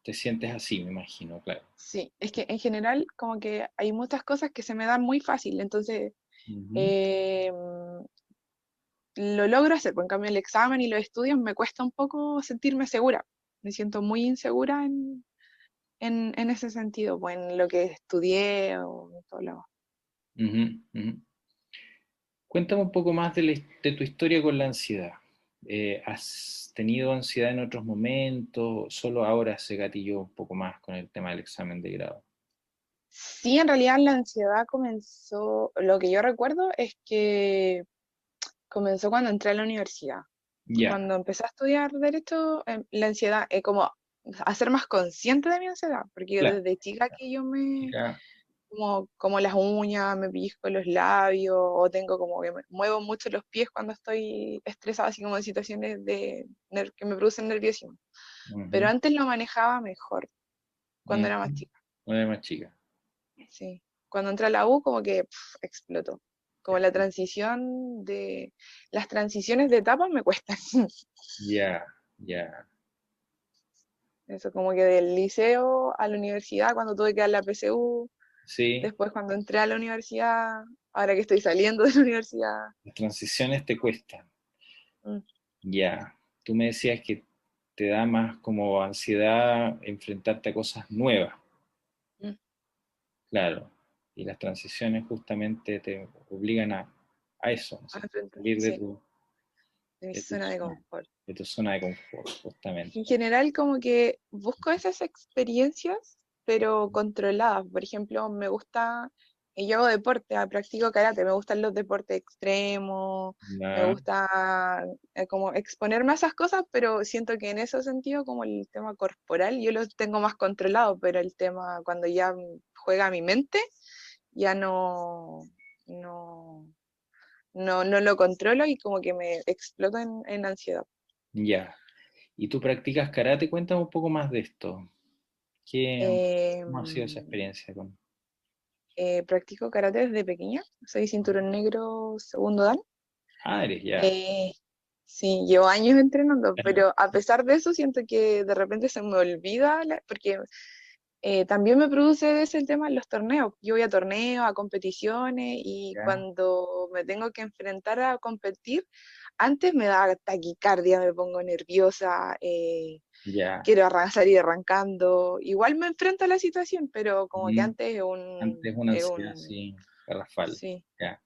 te sientes así, me imagino, claro. Sí, es que en general como que hay muchas cosas que se me dan muy fácil, entonces Ujú. eh, lo logro hacer, pues en cambio el examen y los estudios me cuesta un poco sentirme segura, me siento muy insegura en ese sentido, pues en lo que estudié o en todo lo. Ujú, ujú. Cuéntame un poco más de tu historia con la ansiedad. ¿Has tenido ansiedad en otros momentos? ¿Solo ahora se gatilló un poco más con el tema del examen de grado? Sí, en realidad la ansiedad comenzó, lo que yo recuerdo es que comenzó cuando entré a la universidad. Ya, Cuando empecé a estudiar derecho, la ansiedad, como a ser más consciente de mi ansiedad, porque yo claro. desde chica que yo me, Ya, como las uñas, me pellizco los labios, o tengo como que me muevo mucho los pies cuando estoy estresada, así como en situaciones que me producen nerviosismo. Pero ujú, antes lo manejaba mejor, cuando era más ujú. chica, Una de más chica. sí. Cuando entré a la U, como que explotó. Como las transiciones de etapas me cuestan. Ya, ya. Eso como que del liceo a la universidad, cuando tuve que dar la PSU, Sí, después cuando entré a la universidad, ahora que estoy saliendo de la universidad. las transiciones te cuestan. mm, Ya. Tú me decías que te da más como ansiedad enfrentarte a cosas nuevas. mm, Claro, y las transiciones justamente te obligan a eso, ¿no es cierto? Salir Sí, de mi de tu zona de zona, confort. de tu zona de confort, justamente. En general, como que busco esas experiencias, pero controladas. Por ejemplo, me gusta, yo hago deporte, practico karate, me gustan los deportes extremos, me Ya, gusta como exponerme a esas cosas, pero siento que en ese sentido, como el tema corporal, yo lo tengo más controlado, pero el tema cuando ya juega mi mente, ya no, no lo controlo y como que me exploto en ansiedad. ya. ¿Y tú practicas karate? Cuéntame un poco más de esto. ¿Cómo ha sido esa Em, experiencia con... Practico karate desde pequeña, soy cinturón negro segundo dan. Ah, eres ya. Eh, sí, llevo años entrenando, Claro, pero a pesar de eso siento que de repente se me olvida, porque también me produce ese el tema en los torneos. Yo voy a torneos, a competiciones y ya, cuando me tengo que enfrentar a competir, antes me da taquicardia, me pongo nerviosa, ya. quiero salir arrancando. Igual me enfrento a la situación, pero como que Ujú. antes Antes una ansiedad así, garrafal. sí, Ya.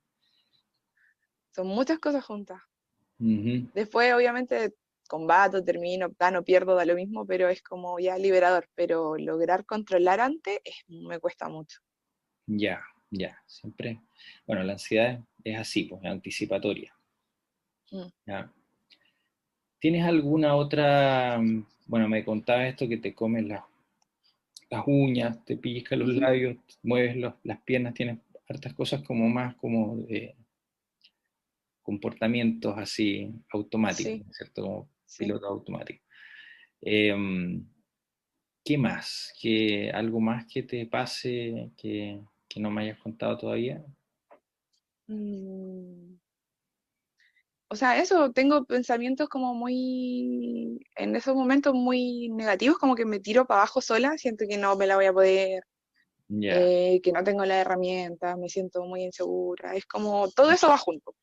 son muchas cosas juntas. Ujú. Después, obviamente, combato, termino, gano, pierdo, da lo mismo, pero es como ya liberador. Pero lograr controlar antes me cuesta mucho. Ya, ya. Siempre. Bueno, la ansiedad es así, pues, es anticipatoria. Mm, ¿Ya? ¿Tienes alguna otra, bueno, me contabas esto que te comes las uñas, te pellizcas los ujú, labios, mueves las piernas, tienes hartas cosas como más como de comportamientos así automáticos, sí, ¿no es cierto? Como sí. piloto automático. Em, ¿Qué más? ¿Algo más que te pase que no me hayas contado todavía? Mm, O sea, eso, tengo pensamientos como muy, en esos momentos muy negativos, como que me tiro para abajo sola, siento que no me la voy a poder, Ya, que no tengo las herramientas, me siento muy insegura, es como, todo eso va junto.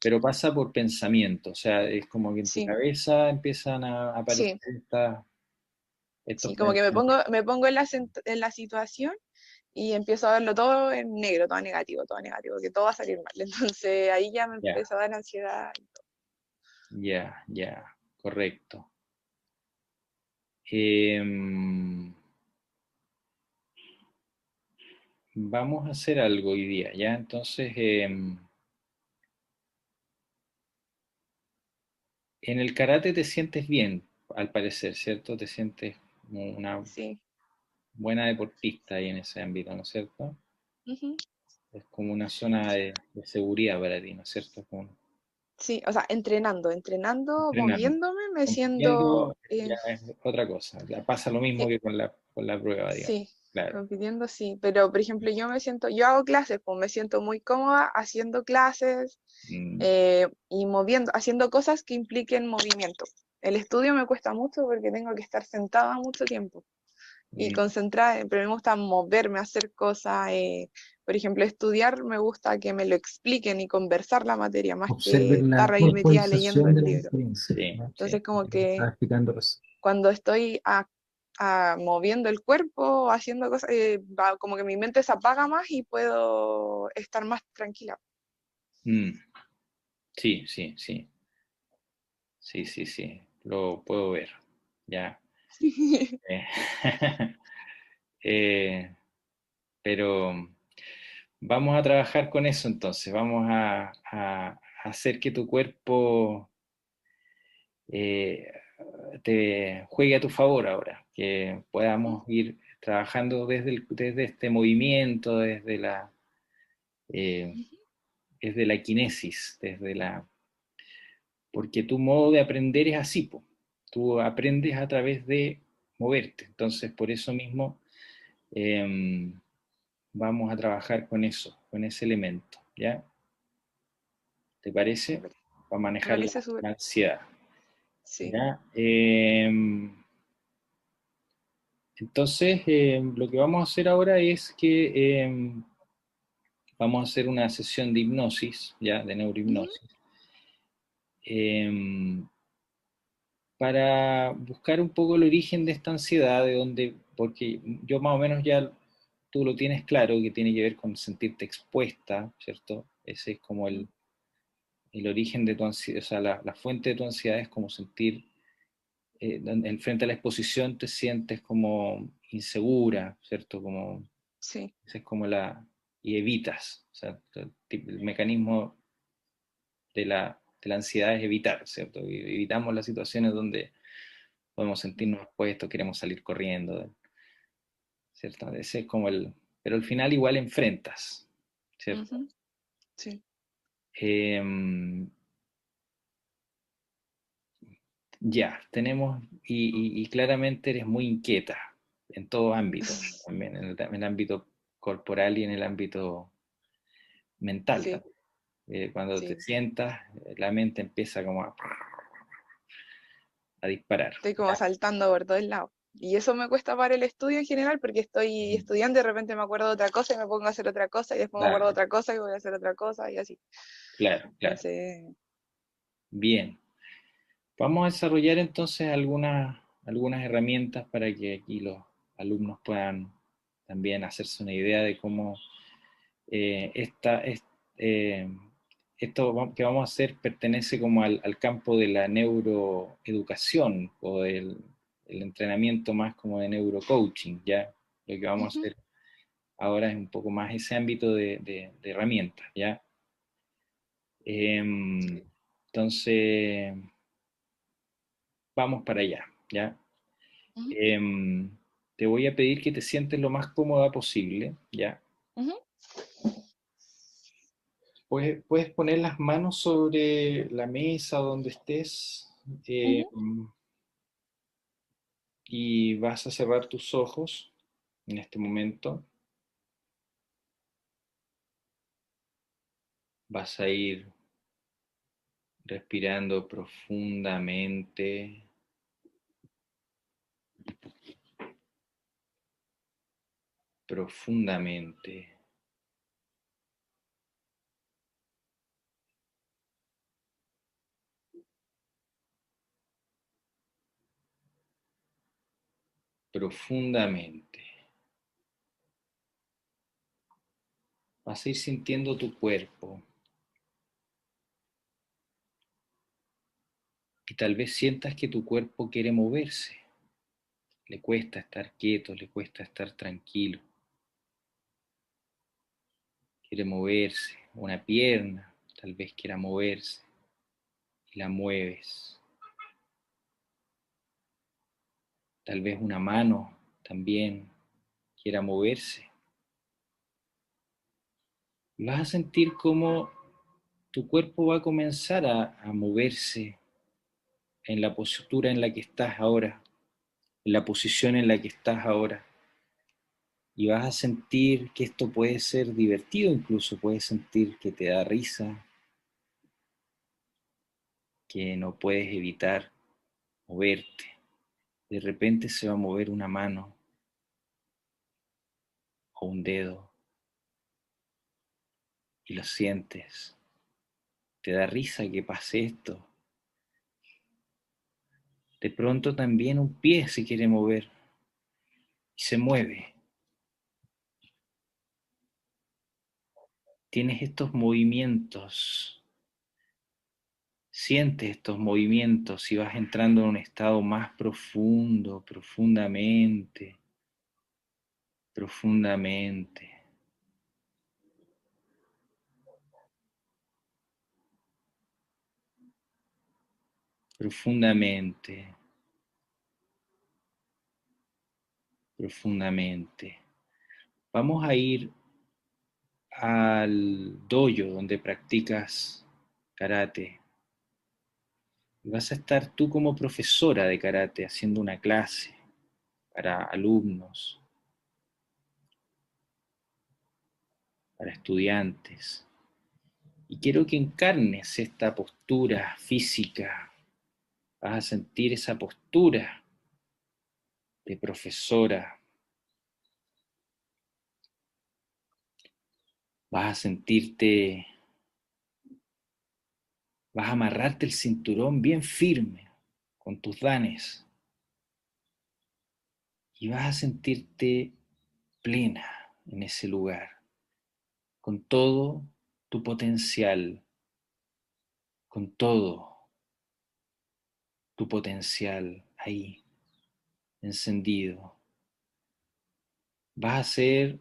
pero pasa por pensamiento, o sea, es como que en tu Sí, cabeza empiezan a aparecer sí, estos sí, como que pensamientos. me pongo en la situación y empiezo a verlo todo en negro, todo negativo, que todo va a salir mal. Entonces ahí ya me Ya, empieza a dar ansiedad. ya, ya, correcto. Em, Vamos a hacer algo hoy día, ¿ya? Entonces, en el karate te sientes bien, al parecer, ¿cierto? Te sientes como una Sí, buena deportista ahí en ese ámbito, ¿no es cierto? ujú. Es como una zona de seguridad para ti, ¿no es cierto? Como Sí, o sea, entrenando, entrenando. moviéndome, me siento, Compitiendo ya es otra cosa. Ya pasa lo mismo sí, que con la prueba, digamos. sí, Claro. compitiendo sí, pero por ejemplo yo hago clases, pues me siento muy cómoda haciendo clases Mm, y moviendo, haciendo cosas que impliquen movimiento. El estudio me cuesta mucho porque tengo que estar sentada mucho tiempo y mm. concentrada, pero me gusta moverme, hacer cosas. Por ejemplo, estudiar me gusta que me lo expliquen y conversar la materia más que Observen estar la ahí metida leyendo corporización de el las libro. experiencias, Sí. ¿no? Sí, Entonces, como estaba que explicando eso. cuando estoy moviendo el cuerpo, haciendo cosas, como que mi mente se apaga más y puedo estar más tranquila. Mm, sí, sí, sí. Sí, sí, sí. Lo puedo ver. Ya. Eh, eh, pero vamos a trabajar con eso entonces. Vamos a hacer que tu cuerpo eh, te juegue a tu favor ahora. Que podamos ir trabajando desde este movimiento, eh, desde la kinesis, porque tu modo de aprender es así, po. Tú aprendes a través de moverte. Entonces, por eso mismo eh, vamos a trabajar con eso, con ese elemento, ¿ya? ¿Te Me parece? parece, Para me manejar parece súper, la ansiedad, sí. ¿ya? Entonces, lo que vamos a hacer ahora es que vamos a hacer una sesión de hipnosis, ¿ya? De Ujú, neurohipnosis. eh, para buscar un poco el origen de esta ansiedad, de donde, porque yo más o menos ya tú lo tienes claro, que tiene que ver con sentirte expuesta, ¿cierto? Ese es como el origen de tu ansiedad, o sea, la fuente de tu ansiedad es como sentir, frente a la exposición te sientes como insegura, ¿cierto? Como, sí. ese es como y evitas, o sea, el mecanismo de la ansiedad es evitar, ¿cierto? Y evitamos las situaciones donde podemos sentirnos expuestos, queremos salir corriendo, ¿cierto? Ese es como pero al final igual enfrentas, ¿cierto? Ujú, sí. Em, ya, tenemos, y claramente eres muy inquieta en todo ámbito, también en el ámbito corporal y en el ámbito mental Sí, también. Cuando te sí. sientas, la mente empieza como a disparar. Estoy como saltando por todos lados. Y eso me cuesta para el estudio en general porque estoy Mm, estudiando y de repente me acuerdo de otra cosa y me pongo a hacer otra cosa y después me acuerdo de claro, otra cosa y voy a hacer otra cosa y así. claro, claro. Entonces, Bien. Vamos a desarrollar entonces algunas herramientas para que aquí los alumnos puedan también hacerse una idea de cómo eh, esta, es- eh, que vamos a hacer pertenece como al campo de la neuroeducación o el entrenamiento más como de neurocoaching, ¿ya? Lo que vamos a ujú, hacer ahora es un poco más ese ámbito de herramientas, ¿ya? Em, sí, entonces, vamos para allá, ¿ya? ujú, Em, Te voy a pedir que te sientes lo más cómoda posible, ¿ya? ujú, Puedes poner las manos sobre la mesa donde estés ujú, y vas a cerrar tus ojos en este momento. Vas a ir respirando profundamente, profundamente, profundamente. Vas a ir sintiendo tu cuerpo y tal vez sientas que tu cuerpo quiere moverse. Le cuesta estar quieto, le cuesta estar tranquilo. Quiere moverse, una pierna tal vez quiera moverse y la mueves. Tal vez una mano también quiera moverse. Y vas a sentir cómo tu cuerpo va a comenzar a moverse en la postura en la que estás ahora, en la posición en la que estás ahora. Y vas a sentir que esto puede ser divertido, incluso puedes sentir que te da risa, que no puedes evitar moverte. De repente se va a mover una mano o un dedo y lo sientes. Te da risa que pase esto. De pronto también un pie se quiere mover y se mueve. Tienes estos movimientos, sientes estos movimientos y vas entrando en un estado más profundo, profundamente, profundamente. Profundamente, profundamente. Vamos a ir al dojo donde practicas karate. Y vas a estar tú como profesora de karate haciendo una clase para alumnos, para estudiantes. Y quiero que encarnes esta postura física. Vas a sentir esa postura de profesora. Vas a sentirte, vas a amarrarte el cinturón bien firme con tus danes. Y vas a sentirte plena en ese lugar, con todo tu potencial, con todo tu potencial ahí, encendido. Vas a hacer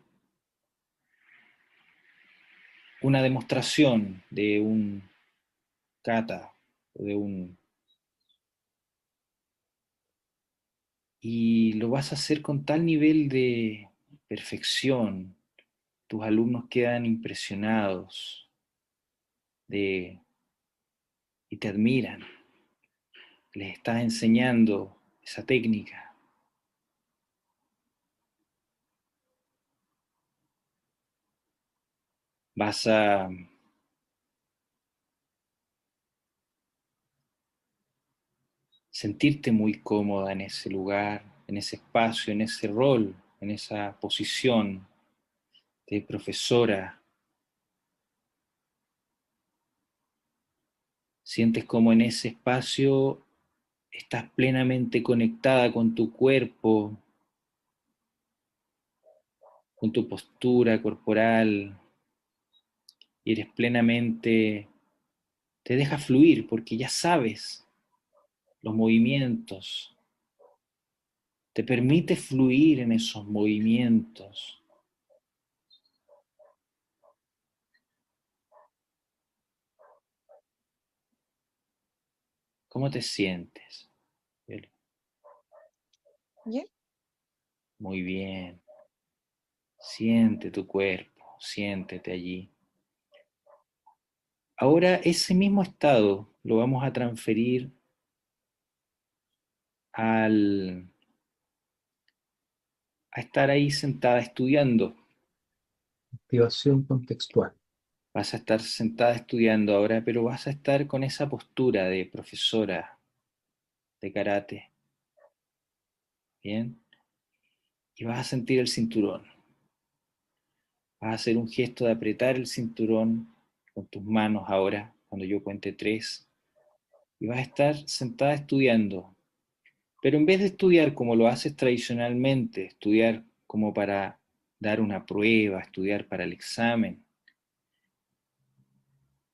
una demostración de un kata, de un... y lo vas a hacer con tal nivel de perfección, tus alumnos quedan impresionados de, y te admiran. Les estás enseñando esa técnica. Vas a sentirte muy cómoda en ese lugar, en ese espacio, en ese rol, en esa posición de profesora. Sientes como en ese espacio estás plenamente conectada con tu cuerpo, con tu postura corporal, y eres plenamente, te deja fluir porque ya sabes los movimientos, te permite fluir en esos movimientos. ¿Cómo te sientes? ¿Bien? Muy bien. Siente tu cuerpo, siéntete allí. Ahora ese mismo estado lo vamos a transferir al, a estar ahí sentada estudiando. Activación contextual. Vas a estar sentada estudiando ahora, pero vas a estar con esa postura de profesora de karate. ¿Bien? Y vas a sentir el cinturón. Vas a hacer un gesto de apretar el cinturón con tus manos ahora, cuando yo cuente 3. Y vas a estar sentada estudiando. Pero en vez de estudiar como lo haces tradicionalmente, estudiar como para dar una prueba, estudiar para el examen,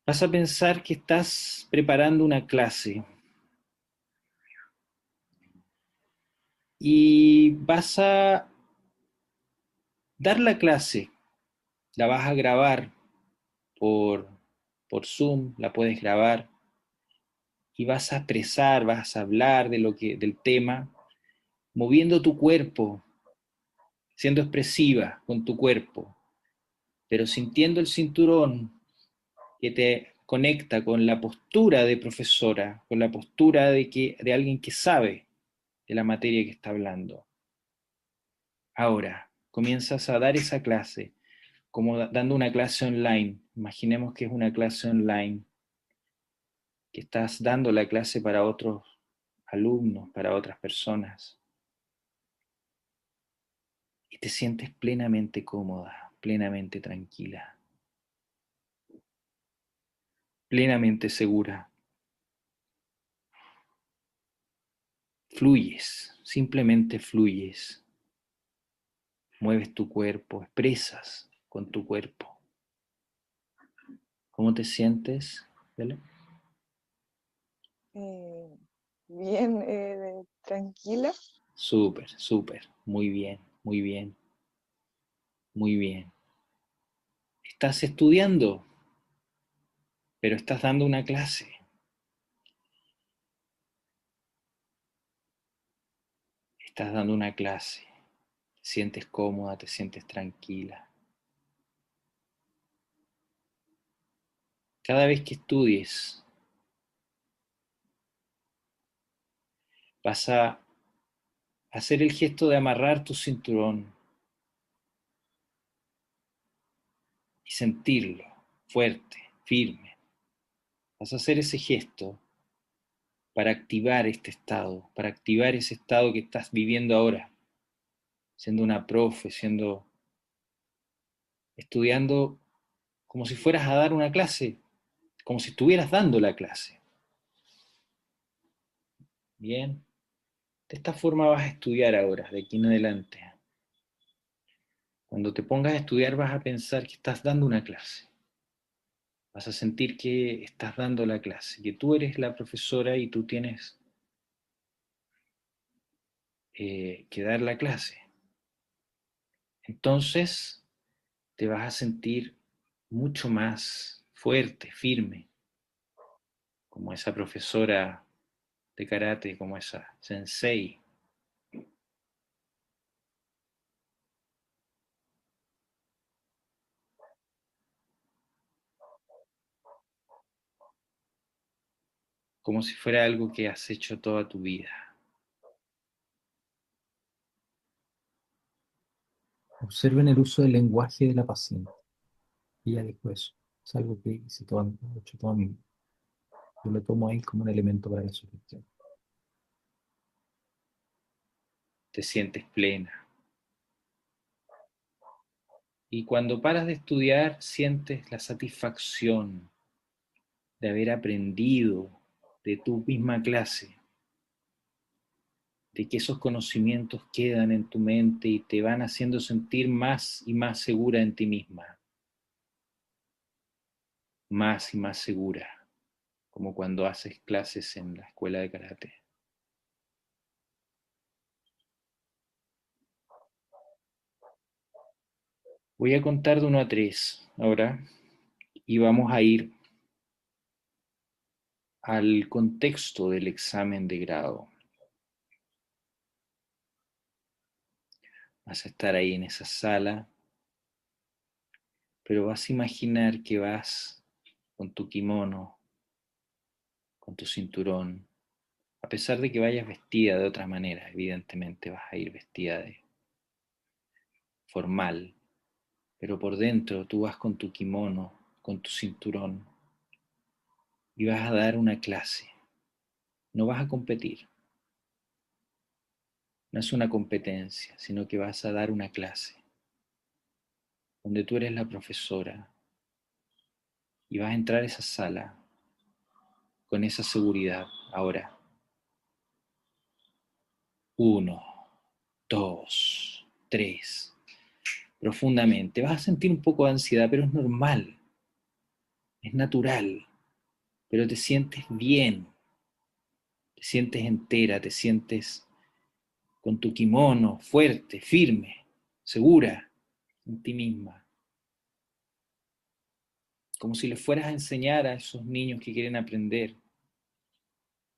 vas a pensar que estás preparando una clase y vas a dar la clase, la vas a grabar por, por Zoom, la puedes grabar y vas a expresar, vas a hablar del tema, moviendo tu cuerpo, siendo expresiva con tu cuerpo, pero sintiendo el cinturón que te conecta con la postura de profesora, con la postura de alguien que sabe de la materia que está hablando. Ahora, comienzas a dar esa clase, como dando una clase online. Imaginemos que es una clase online, que estás dando la clase para otros alumnos, para otras personas, y te sientes plenamente cómoda, plenamente tranquila, plenamente segura. Fluyes, simplemente fluyes. mueves tu cuerpo, expresas con tu cuerpo. ¿Cómo te sientes, Bele? Bien, tranquila. Súper, súper, muy bien, muy bien, muy bien. Estás estudiando, pero estás dando una clase. Estás dando una clase. Te sientes cómoda, te sientes tranquila. Cada vez que estudies, vas a hacer el gesto de amarrar tu cinturón y sentirlo fuerte, firme. Vas a hacer ese gesto para activar este estado, para activar ese estado que estás viviendo ahora, siendo una profe, estudiando como si fueras a dar una clase, como si estuvieras dando la clase. Bien, de esta forma vas a estudiar ahora, de aquí en adelante. Cuando te pongas a estudiar vas a pensar que estás dando una clase. Vas a sentir que estás dando la clase, que tú eres la profesora y tú tienes que dar la clase. Entonces te vas a sentir mucho más fuerte, firme, como esa profesora de karate, como esa sensei. Como si fuera algo que has hecho toda tu vida. Observen el uso del lenguaje de la paciente. Ella dijo eso. Es algo que hice he hecho toda mi vida. Yo lo tomo ahí como un elemento para la sugestión. Te sientes plena. Y cuando paras de estudiar, sientes la satisfacción de haber aprendido de tu misma clase, de que esos conocimientos quedan en tu mente y te van haciendo sentir más y más segura en ti misma, más y más segura, como cuando haces clases en la escuela de karate. Voy a contar de 1 a 3 ahora y vamos a ir al contexto del examen de grado. Vas a estar ahí en esa sala, pero vas a imaginar que vas con tu kimono, con tu cinturón, a pesar de que vayas vestida de otra manera, evidentemente vas a ir vestida de formal, pero por dentro tú vas con tu kimono, con tu cinturón, y vas a dar una clase. No vas a competir, no es una competencia, sino que vas a dar una clase, donde tú eres la profesora, y vas a entrar a esa sala con esa seguridad. Ahora, 1, 2, 3. Profundamente. Vas a sentir un poco de ansiedad, pero es normal, es natural, pero te sientes bien, te sientes entera, te sientes con tu kimono fuerte, firme, segura en ti misma, como si le fueras a enseñar a esos niños que quieren aprender.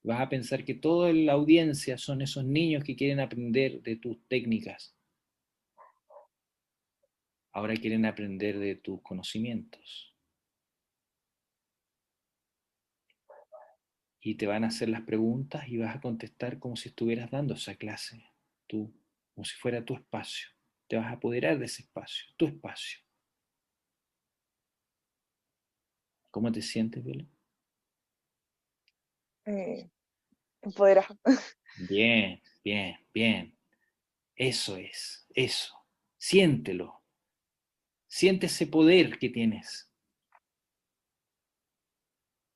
Vas a pensar que toda la audiencia son esos niños que quieren aprender de tus técnicas. Ahora quieren aprender de tus conocimientos. Y te van a hacer las preguntas y vas a contestar como si estuvieras dando esa clase, tú, como si fuera tu espacio. Te vas a apoderar de ese espacio, tu espacio. ¿Cómo te sientes, Bella? Empoderada. Bien, bien, bien. Eso es, eso. Siéntelo. Siente ese poder que tienes.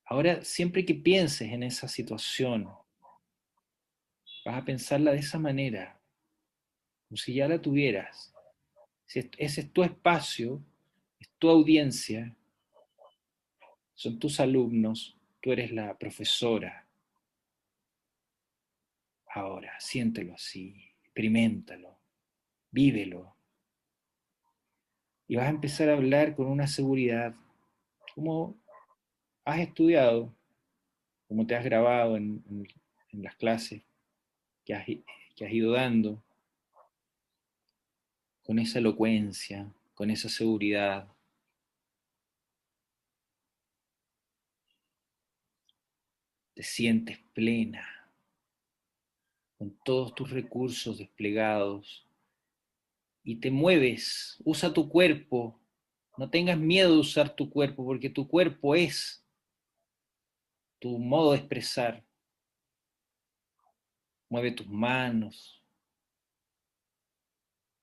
Ahora, siempre que pienses en esa situación, vas a pensarla de esa manera, como si ya la tuvieras. Ese es tu espacio, es tu audiencia, son tus alumnos, tú eres la profesora. Ahora, siéntelo así, experiméntalo, vívelo. Y vas a empezar a hablar con una seguridad, como has estudiado, como te has grabado en las clases que has ido dando, con esa elocuencia, con esa seguridad. Te sientes plena, con todos tus recursos desplegados, y te mueves, usa tu cuerpo, no tengas miedo de usar tu cuerpo, porque tu cuerpo es tu modo de expresar. Mueve tus manos,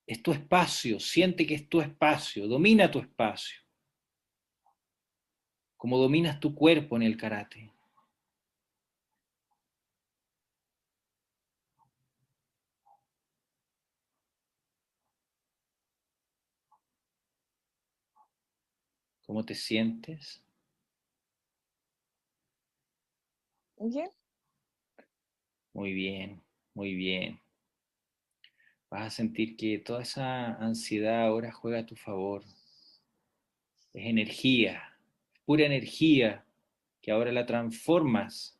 es tu espacio, siente que es tu espacio, domina tu espacio, como dominas tu cuerpo en el karate. ¿Cómo te sientes? Bien. Muy bien, muy bien. Vas a sentir que toda esa ansiedad ahora juega a tu favor. Es energía, es pura energía que ahora la transformas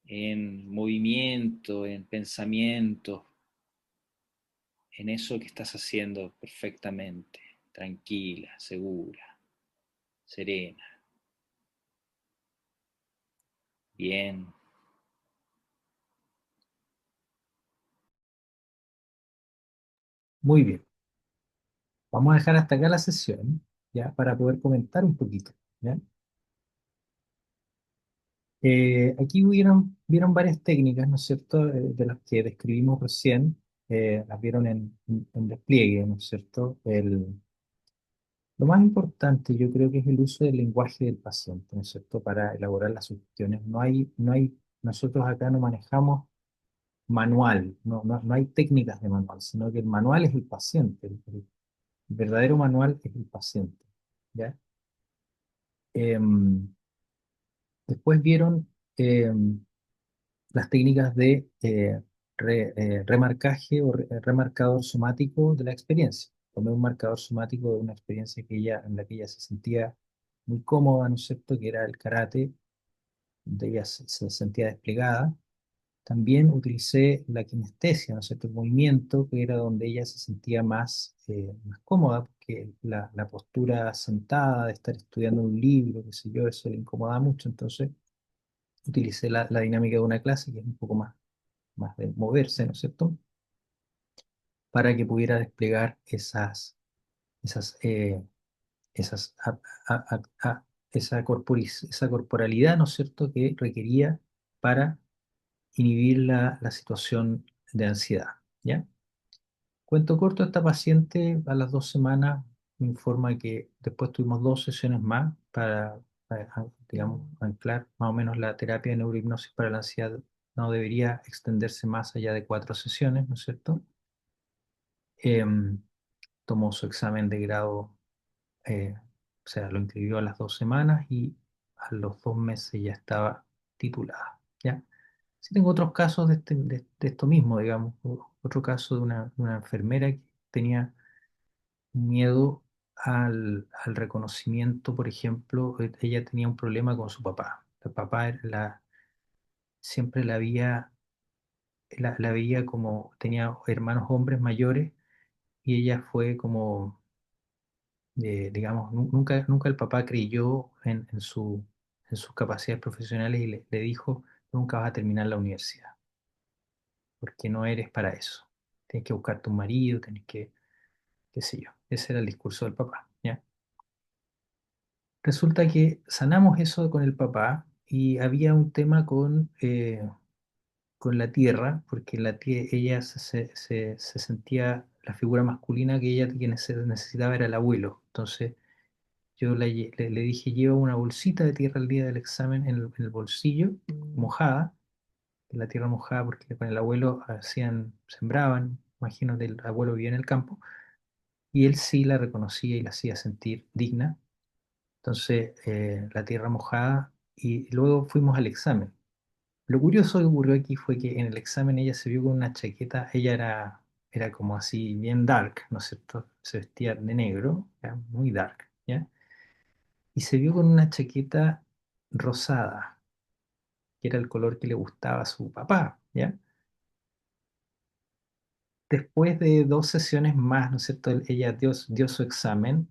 en movimiento, en pensamiento, en eso que estás haciendo perfectamente, tranquila, segura, serena. Bien. Muy bien. Vamos a dejar hasta acá la sesión, ¿ya? Para poder comentar un poquito, ¿ya? Aquí vieron varias técnicas, ¿no es cierto?, de las que describimos recién, las vieron en despliegue, ¿no es cierto? Lo más importante yo creo que es el uso del lenguaje del paciente, ¿no es cierto?, para elaborar las sugestiones. Nosotros acá no manejamos manual, no hay técnicas de manual, sino que el manual es el paciente, el verdadero manual es el paciente, ¿ya? Em, Después vieron las técnicas de remarcaje o remarcador somático de la experiencia. Tomé un marcador somático de una experiencia en la que ella se sentía muy cómoda, ¿no es cierto?, que era el karate, donde ella se sentía desplegada. También utilicé la kinestesia, ¿no es cierto?, el movimiento, que era donde ella se sentía más cómoda, porque la postura sentada, de estar estudiando un libro, qué sé yo, eso le incomodaba mucho. Entonces utilicé la dinámica de una clase, que es un poco más de moverse, ¿no es cierto?, para que pudiera desplegar esas, eh, esas, a- esa corporalidad, ¿no es cierto?, que requería para inhibir la situación de ansiedad, ¿ya? Cuento corto, esta paciente a las 2 semanas me informa que después tuvimos 2 sesiones más para, digamos, anclar más o menos la terapia de neurohipnosis para la ansiedad. No debería extenderse más allá de 4 sesiones, ¿no es cierto? Em, Tomó su examen de grado, o sea, lo inscribió a las 2 semanas y a los 2 meses ya estaba titulada, ¿ya? Sí tengo otros casos de esto mismo, digamos. Otro caso de una enfermera que tenía miedo al reconocimiento, por ejemplo. Ella tenía un problema con su papá. El papá siempre la veía como, tenía hermanos hombres mayores, y ella fue como, digamos, nunca el papá creyó en sus capacidades profesionales, y le dijo: nunca vas a terminar la universidad, porque no eres para eso. Tienes que buscarte un marido, tienes que, qué sé yo. Ese era el discurso del papá, ¿ya? Resulta que sanamos eso con el papá, y había un tema con la tierra, porque ella se sentía la figura masculina que ella necesitaba era el abuelo. Entonces yo le dije: lleva una bolsita de tierra el día del examen en el bolsillo, mojada, la tierra mojada, porque con el abuelo sembraban, imagino que el abuelo vivía en el campo. y él sí la reconocía y la hacía sentir digna. Entonces, la tierra mojada, y luego fuimos al examen. Lo curioso que ocurrió aquí fue que en el examen ella se vio con una chaqueta, ella era como así bien dark, ¿no es cierto? Se vestía de negro, ¿ya? Muy dark, ¿ya? Y se vio con una chaqueta rosada, que era el color que le gustaba a su papá, ¿ya? Después de 2 sesiones más, ¿no es cierto? Ella dio su examen,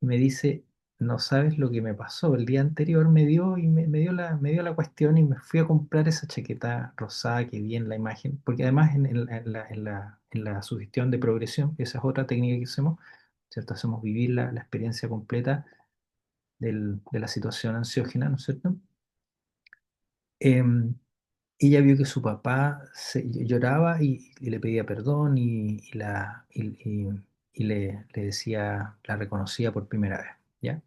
me dice, no sabes lo que me pasó. El día anterior me dio y me dio la cuestión y me fui a comprar esa chaqueta rosada que vi en la imagen, porque además en la sugestión de progresión, que esa es otra técnica que hacemos, ¿cierto? Hacemos vivir la experiencia completa de la situación ansiógena, ¿no es cierto? Em, Ella vio que su papá lloraba y le pedía perdón y le decía, la reconocía por primera vez, ¿ya?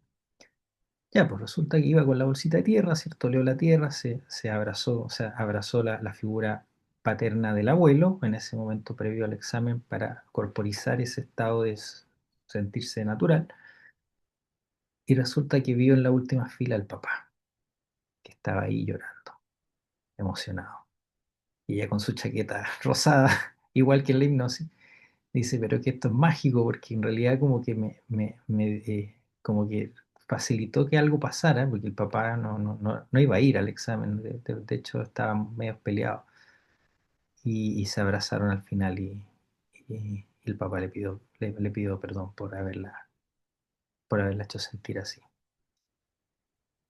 Ya, pues resulta que iba con la bolsita de tierra, ¿cierto? Oleó la tierra, se abrazó, o sea, abrazó la figura paterna del abuelo en ese momento previo al examen para corporizar ese estado de sentirse natural. Y resulta que vio en la última fila al papá, que estaba ahí llorando, emocionado. Y ella con su chaqueta rosada, igual que en la hipnosis, dice, pero que esto es mágico porque en realidad como que como que facilitó que algo pasara, porque el papá no iba a ir al examen, de hecho estaban medio peleados y se abrazaron al final y el papá le pidió perdón por haberla hecho sentir así.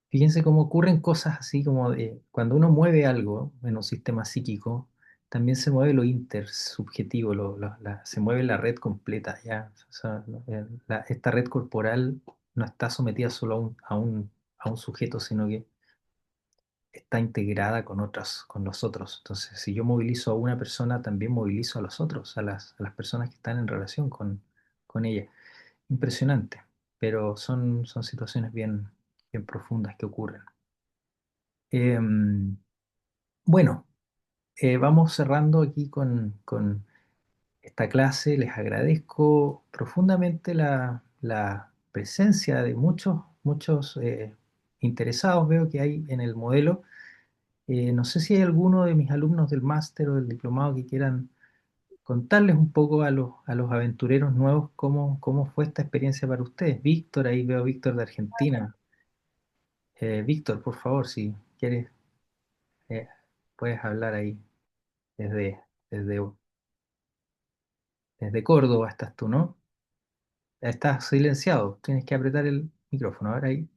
Fíjense cómo ocurren cosas así como de cuando uno mueve algo en un sistema psíquico, también se mueve lo intersubjetivo, se mueve la red completa, ¿ya? O sea, esta red corporal no está sometida solo a un sujeto, sino que está integrada con los otros. Entonces, si yo movilizo a una persona, también movilizo a los otros, a las personas que están en relación con ella. Impresionante, pero son situaciones bien profundas que ocurren. Em, bueno, vamos cerrando aquí con esta clase. Les agradezco profundamente la presencia de muchos interesados. Veo que hay en el modelo. No sé si hay alguno de mis alumnos del máster o del diplomado que quieran contarles un poco a los aventureros nuevos cómo fue esta experiencia para ustedes. Víctor, ahí veo a Víctor de Argentina. Víctor, por favor, si quieres, eh, puedes hablar ahí. Desde, desde, desde Córdoba estás tú, ¿no? Estás silenciado, tienes que apretar el micrófono. Ahora ahí.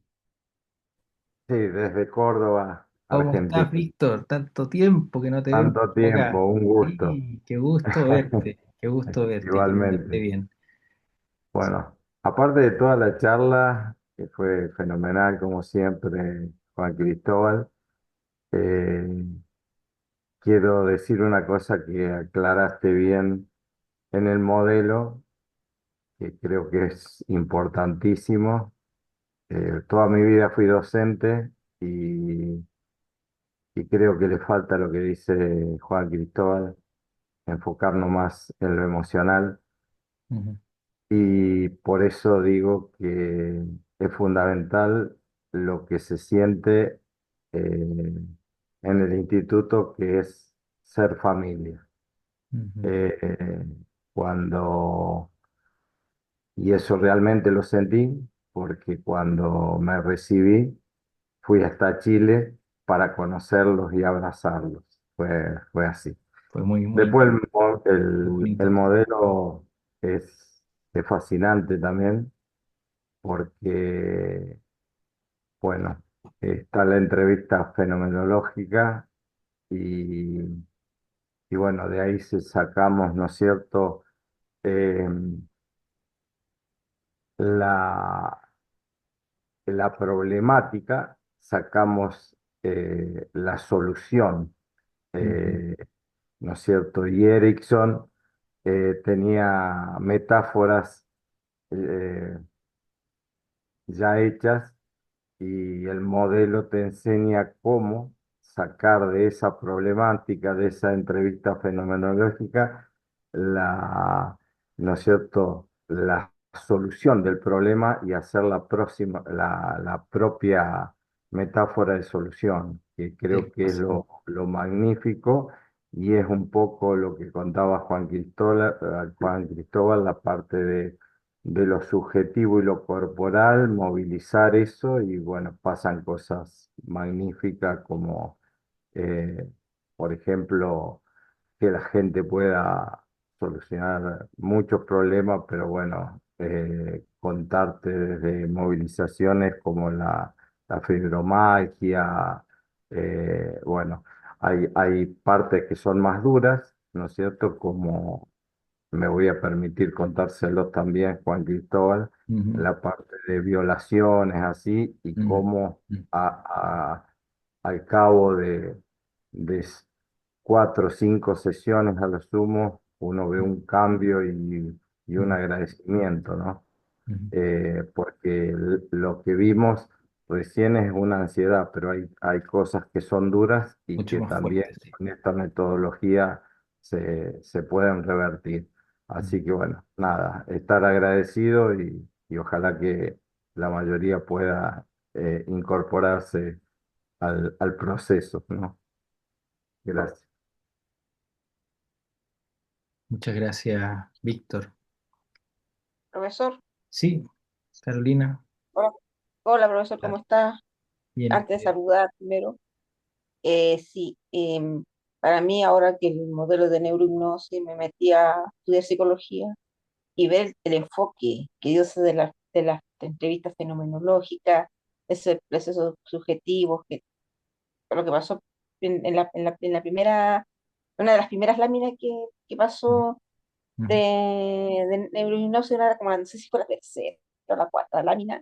Sí, desde Córdoba, ¿Cómo estás, Argentina. Víctor? Tanto tiempo que no te vemos Tanto por acá. tiempo, un gusto. Sí, qué gusto verte, qué gusto verte y que esté Igualmente. bien. Bueno, aparte de toda la charla, que fue fenomenal como siempre, Juan Cristóbal, eh, quiero decir una cosa que aclaraste bien en el modelo, que creo que es importantísimo. Toda mi vida fui docente y creo que le falta lo que dice Juan Cristóbal, enfocarnos más en lo emocional. Ujú, Y por eso digo que es fundamental lo que se siente en el instituto, que es ser familia. ujú. Eh, cuando, y eso realmente lo sentí, porque cuando me recibí, fui hasta Chile para conocerlos y abrazarlos. Fue así. Fue muy, muy, Después muy el bonito. modelo es fascinante también porque, bueno, está la entrevista fenomenológica y, y bueno, de ahí se sacamos, ¿no es cierto?, Eh, la, la problemática, sacamos la solución, Ujú, eh, ¿no es cierto? Y Erickson tenía metáforas eh, ya hechas y el modelo te enseña cómo sacar de esa problemática, de esa entrevista fenomenológica, ¿no es cierto? la solución del problema y hacer la propia metáfora de solución, que creo que es lo magnífico y es un poco lo que contaba Juan Cristóbal, la parte de lo subjetivo y lo corporal, movilizar eso y bueno, pasan cosas magníficas como, eh, por ejemplo, que la gente pueda solucionar muchos problemas, pero bueno, contarte desde movilizaciones como la fibromialgia, bueno, hay partes que son más duras, ¿no es cierto? Como me voy a permitir contárselos también, Juan Cristóbal, Ujú, la parte de violaciones así y ujú, cómo ujú, al cabo de 4 o 5 sesiones a lo sumo, uno ve un cambio y un ujú, agradecimiento, ¿no? ujú. Porque lo que vimos recién es una ansiedad, pero hay cosas que son duras y Mucho que más también fuerte, sí. con esta metodología se pueden revertir. Ujú. Así que bueno, nada, estar agradecido y ojalá que la mayoría pueda incorporarse al proceso, ¿no? Gracias. Muchas gracias, Víctor. Profesor, Sí, Carolina, hola, hola, profesor, ¿cómo ah, está? bien. Antes de saludar primero, sí, para mí ahora que el modelo de neurohipnosis me metí a estudiar psicología y ver el enfoque que dio de las entrevistas fenomenológicas, ese proceso subjetivo, lo que pasó en la primera, una de las primeras láminas que pasó de, Ujú, de neurohipnosis, era como, no sé si fue la tercera o la cuarta lámina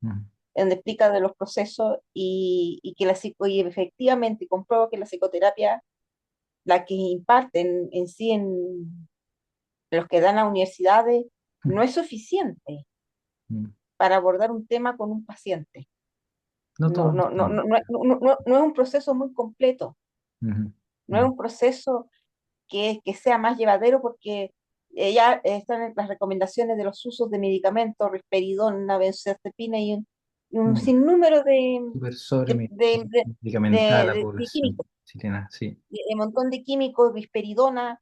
ujú, donde explica de los procesos y que y efectivamente comprueba que la psicoterapia, la que imparten en sí en los que dan las universidades, ujú, no es suficiente ujú. para abordar un tema con un paciente. No No, todos no, no, están. no, no, no es un proceso muy completo, Ujú, no es ujú, un proceso que sea más llevadero porque ya están en las recomendaciones de los usos de medicamentos, risperidona, benzodiazepina y un ujú. sinnúmero de, Súper de, sobre de, de, medicamentada de- la de población químicos, chilena, sí. de montón de químicos, risperidona,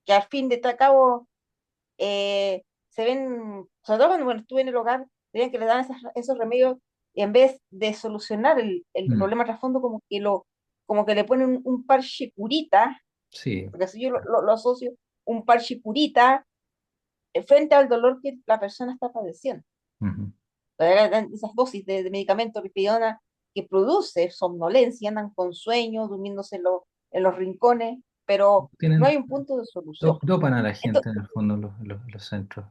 que al fin de cabo se ven, sobre todo cuando bueno, estuve en el hogar, veían que le dan esos remedios y en vez de solucionar el Mm, problema trasfondo, como que le ponen un parche curita, sí. porque así yo lo asocio, un parche curita frente al dolor que la persona está padeciendo. Ujú. Esas dosis de medicamento risperidona que produce somnolencia, andan con sueño, durmiéndose en los rincones, pero no hay Tienen, un punto de solución. dopan a la gente Entonces, en el fondo los centros.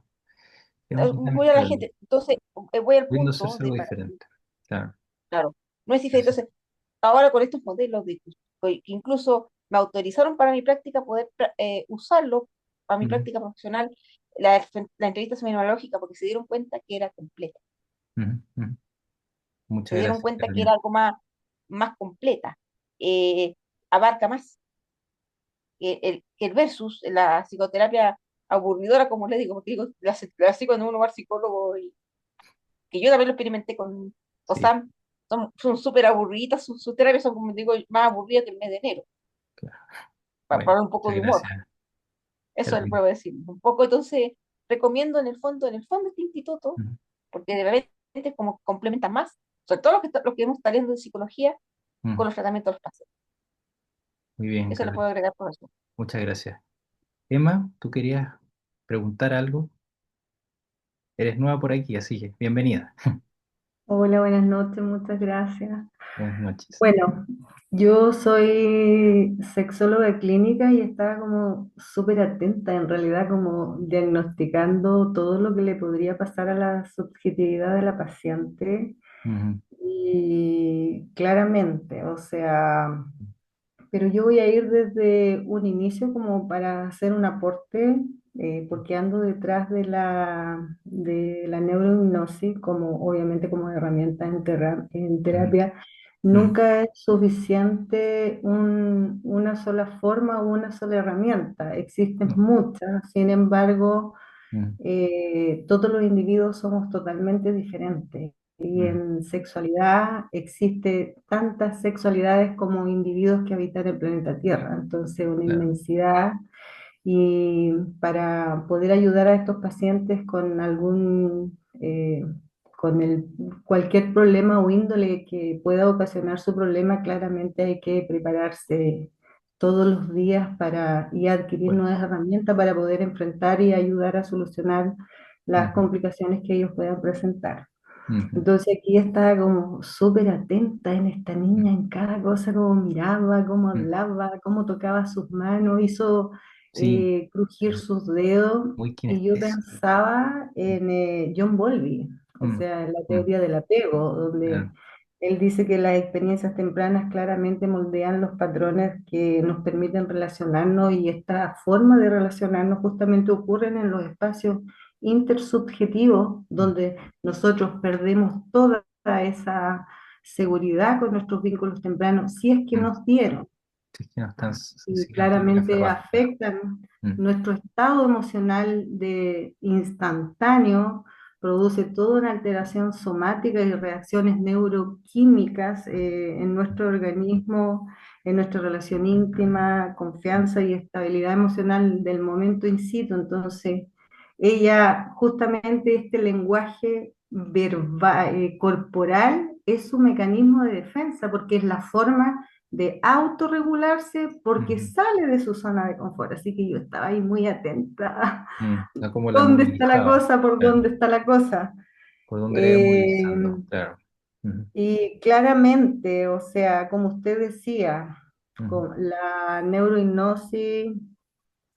Es un sistema voy a la estable, gente, entonces voy al pudiendo punto hacerse de algo para, diferente. Claro. claro, no es diferente. Eso. Entonces, ahora con estos modelos que incluso me autorizaron para mi práctica poder usarlo para mi Ujú, práctica profesional, la entrevista semiológica, porque se dieron cuenta que era completa, ujú, ujú. se Muchas dieron gracias, cuenta que era Carolina. algo más completa, abarca más que el versus la psicoterapia aburridora, como le digo, porque digo, así cuando uno va al psicólogo, y que yo también lo experimenté con Sí, Osam, son súper aburridas, sus terapias son, como digo, más aburridas que el mes de enero, claro. para, Bueno, un poco muchas de humor. gracias, Eso le Carolina. puedo decir. Un poco, entonces, recomiendo en el fondo este instituto, Ujú, porque de repente como complementa más, sobre todo lo que hemos estado viendo en psicología, ujú. con los tratamientos de los pacientes. Muy bien, Eso le Carolina. puedo agregar por eso. Muchas gracias. Emma, ¿tú querías preguntar algo? Eres nueva por aquí, así que bienvenida. Hola, buenas noches, muchas gracias. Buenas noches. Bueno, yo soy sexóloga clínica y estaba como súper atenta, en realidad, como diagnosticando todo lo que le podría pasar a la subjetividad de la paciente. Ujú, Y claramente, o sea, pero yo voy a ir desde un inicio como para hacer un aporte, porque ando detrás de la neurohipnosis, como obviamente como herramienta en ujú, terapia. ujú, Nunca es suficiente una sola forma o una sola herramienta, existen no, muchas, sin embargo, Mm, todos los individuos somos totalmente diferentes. Y mm, en sexualidad existe tantas sexualidades como individuos que habitan el planeta Tierra. Entonces, una claro. inmensidad. Y para poder ayudar a estos pacientes con cualquier problema o índole que pueda ocasionar su problema, claramente hay que prepararse todos los días y adquirir Bueno. nuevas herramientas para poder enfrentar y ayudar a solucionar las Ujú, complicaciones que ellos puedan presentar. ujú, Entonces aquí estaba como súper atenta en esta mm, niña, en cada cosa, cómo miraba, cómo mm. hablaba, cómo tocaba sus manos, hizo Sí, crujir sus dedos. muy Y yo kinestésico. pensaba en John Bowlby, o Mm, sea, en la mm, teoría del apego, donde claro. él dice que las experiencias tempranas claramente moldean los patrones que nos permiten relacionarnos, y esta forma de relacionarnos justamente ocurren en los espacios intersubjetivos, Mm, donde nosotros perdemos toda esa seguridad con nuestros vínculos tempranos, si es que mm. nos dieron, Sí, que no están, y sí que no están bien claramente aferrados, claro. afectan Mm, nuestro estado emocional de instantáneo, produce toda una alteración somática y reacciones neuroquímicas en nuestro organismo, en nuestra relación íntima, mm, confianza y estabilidad emocional del momento in situ. Entonces, ella, justamente este lenguaje verbal, corporal, es su mecanismo de defensa, porque es la forma de autorregularse, porque ujú, sale de su zona de confort. Así que yo estaba ahí muy atenta. está como la ¿Dónde está la movilizaba, cosa? ¿Por claro. dónde está la cosa? Por dónde la iba Eh, movilizando, claro. Ujú, y claramente, o sea, como usted decía, ujú, con la neurohipnosis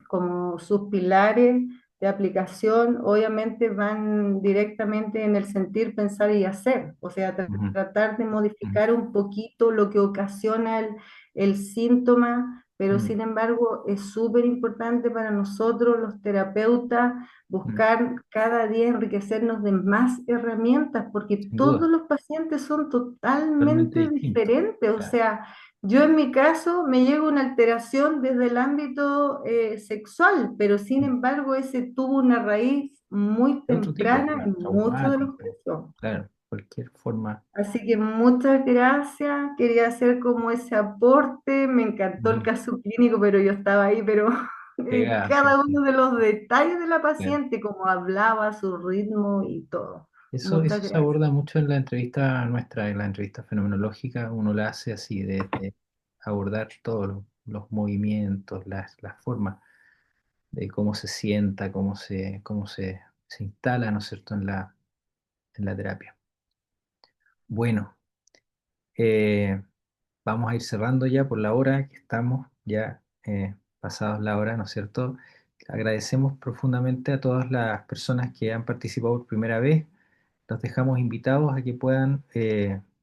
como sus pilares de aplicación, obviamente van directamente en el sentir, pensar y hacer, o sea, ujú, tratar de ujú, modificar un poquito lo que ocasiona el síntoma, pero mm, sin embargo es súper importante para nosotros los terapeutas mm. buscar cada día enriquecernos de más herramientas, porque Sin todos duda, los pacientes son totalmente totalmente distinto. diferentes, o Claro. sea, yo en mi caso me llega una alteración desde el ámbito sexual, pero sin Mm. embargo ese tuvo una raíz muy De otro tipo, temprana claro, en muchos de los traumático, casos. claro, cualquier forma. Así que muchas gracias, quería hacer como ese aporte, me encantó el Ujú. caso clínico, pero yo estaba ahí, pero Pega, sí, cada sí, uno de los detalles de la claro. paciente, cómo hablaba, su ritmo y todo. Eso Muchas se gracias. aborda mucho en la entrevista nuestra, en la entrevista fenomenológica, uno la hace así, de abordar todos los movimientos, las formas de cómo se sienta, se instala, ¿no es cierto?, en la terapia. Bueno, eh, vamos a ir cerrando ya por la hora que estamos, ya pasados la hora, ¿no es cierto? Agradecemos profundamente a todas las personas que han participado por primera vez. Los dejamos invitados a que puedan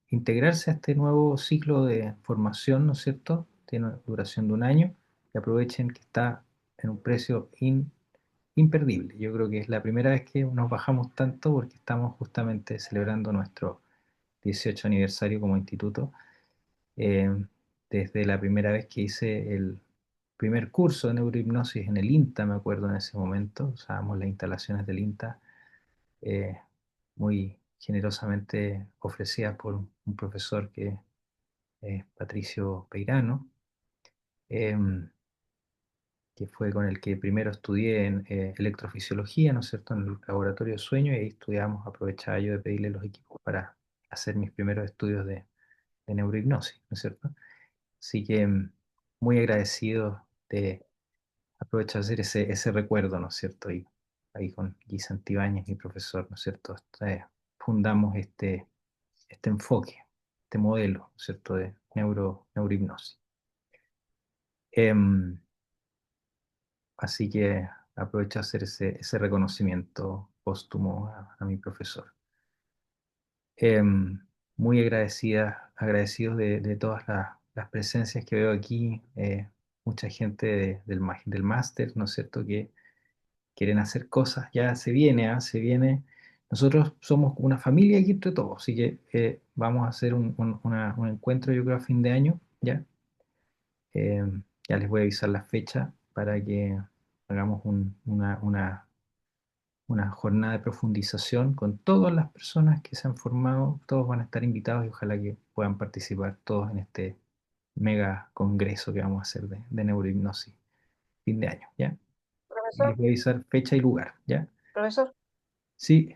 integrarse a este nuevo ciclo de formación, ¿no es cierto? Tiene una duración de un año y aprovechen que está en un precio imperdible. Yo creo que es la primera vez que nos bajamos tanto porque estamos justamente celebrando nuestro 18 aniversario como instituto. Eh, Desde la primera vez que hice el primer curso de neurohipnosis en el INTA, me acuerdo en ese momento, usábamos las instalaciones del INTA eh, muy generosamente ofrecidas por un profesor que es Patricio Peirano, em, que fue con el que primero estudié en electrofisiología, ¿no es cierto?, en el laboratorio de sueño, y ahí estudiamos, aprovechaba yo de pedirle los equipos para hacer mis primeros estudios de neurohipnosis, ¿no es cierto? Así que muy agradecido de aprovecho de hacer ese recuerdo, ¿no es cierto? Y ahí con Guy Santibáñez, mi profesor, ¿no es cierto? Fundamos este enfoque, este modelo, ¿no es cierto?, de neurohipnosis. Em, Así que aprovecho de hacer ese reconocimiento póstumo a mi profesor. Em, Muy agradecidos de todas las presencias que veo aquí, mucha gente del máster, ¿no es cierto?, que quieren hacer cosas, ya se viene, ¿ah? Se viene. Nosotros somos una familia aquí entre todos, así que vamos a hacer un encuentro, yo creo, a fin de año, ¿ya? Eh, ya les voy a avisar la fecha para que hagamos una jornada de profundización con todas las personas que se han formado. Todos van a estar invitados y ojalá que puedan participar todos en este mega congreso que vamos a hacer de neurohipnosis fin de año, ¿ya? Y les Profesor, voy a avisar fecha y lugar, ¿ya? profesor, Sí,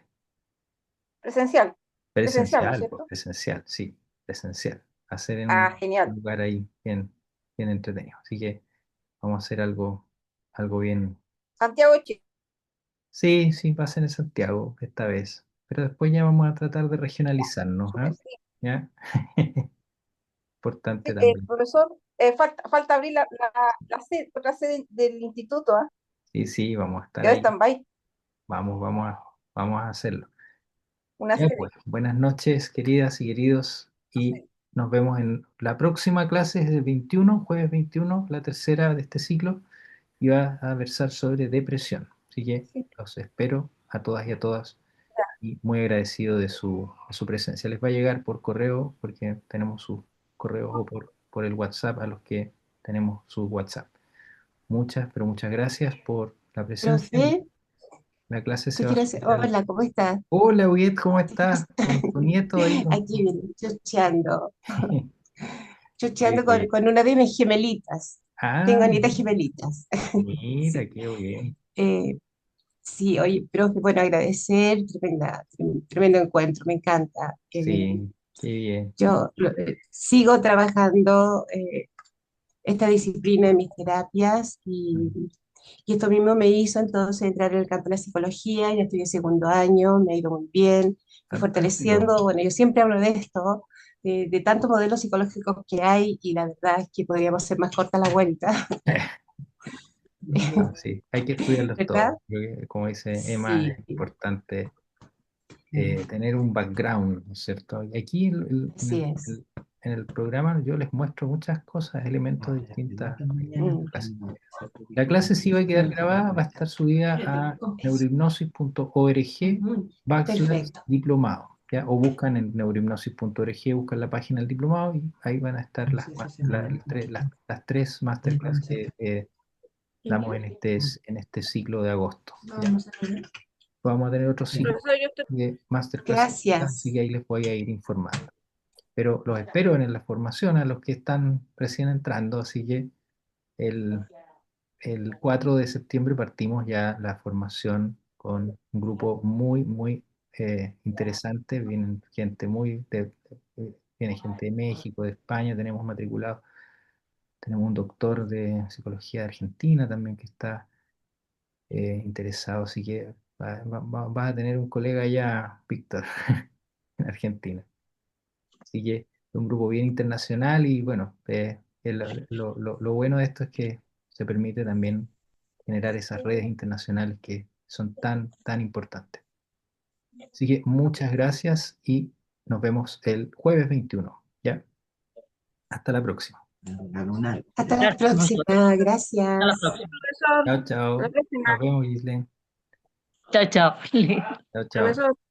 presencial, ¿no es presencial, pues, cierto? presencial, sí, presencial. Hacer en Ah, un genial. lugar ahí bien, bien entretenido. Así que vamos a hacer algo bien. Santiago de Chile. Sí, sí, va a ser en Santiago esta vez. Pero después ya vamos a tratar de regionalizarnos, Súper, ¿ah? sí. ¿Ya? Importante Sí, también. profesor, falta abrir otra sede del instituto, ¿ah? Sí, sí, vamos a estar Quedó ahí. stand-by, Vamos a hacerlo. una Ya sede. pues, buenas noches, queridas y queridos, y nos vemos en la próxima clase, es el 21, jueves 21, la tercera de este ciclo, y va a versar sobre depresión. Así que Sí, los espero a todas y a todas, y muy agradecido de su presencia. Les va a llegar por correo, porque tenemos sus correos, o por el WhatsApp a los que tenemos su WhatsApp. Muchas, pero muchas gracias por la presencia. Profe, La clase se te va a quiero hacer, subir hola, ¿cómo estás? Hola, Wit, ¿cómo Te quiero estás? Con tu nieto ahí, con aquí tu... viene, chucheando, Qué chucheando bien. con una de mis gemelitas. Ah, Tengo nietas gemelitas. mira, Sí, qué bien. eh, sí, oye, profe, bueno, agradecer, tremendo encuentro, me encanta. Sí, qué bien. Yo sigo trabajando esta disciplina en mis terapias y esto mismo me hizo entonces entrar en el campo de la psicología, ya estoy en segundo año, me ha ido muy bien, y Fantástico. fortaleciendo, bueno, yo siempre hablo de esto, de tantos modelos psicológicos que hay y la verdad es que podríamos hacer más corta la vuelta, No, sí, hay que estudiarlos ¿verdad? todos. Creo que, como dice Emma, Sí, es importante tener un background, ¿no es cierto? Y aquí en así es. en el programa yo les muestro muchas cosas, elementos de distintas Mm, clases. La clase sí va a quedar grabada, va a estar subida a eso. neurohipnosis.org Ujú, backslash perfecto. diplomado, ¿ya? O buscan en neurohipnosis.org, buscan la página del diplomado y ahí van a estar las tres masterclass que damos en este ciclo de agosto, ¿ya? Vamos a tener otro ciclo Profesor, yo estoy de masterclass, así Gracias. que ahí les voy a ir informando. Pero los espero en la formación a los que están recién entrando, así que el el 4 de septiembre partimos ya la formación con un grupo muy, muy interesante. Vienen gente viene gente de México, de España, tenemos matriculado. Tenemos un doctor de psicología de Argentina también que está interesado, así que vas a tener un colega allá, Víctor, en Argentina. Así que es un grupo bien internacional y bueno, lo bueno de esto es que se permite también generar esas redes internacionales que son tan, tan importantes. Así que muchas gracias y nos vemos el jueves 21. ¿Ya? Hasta la próxima. Hasta la próxima. Gracias. Chao, profesor, chao. la próxima, Nos vemos, Gislen. Chao, chao. Chao, chao. profesor.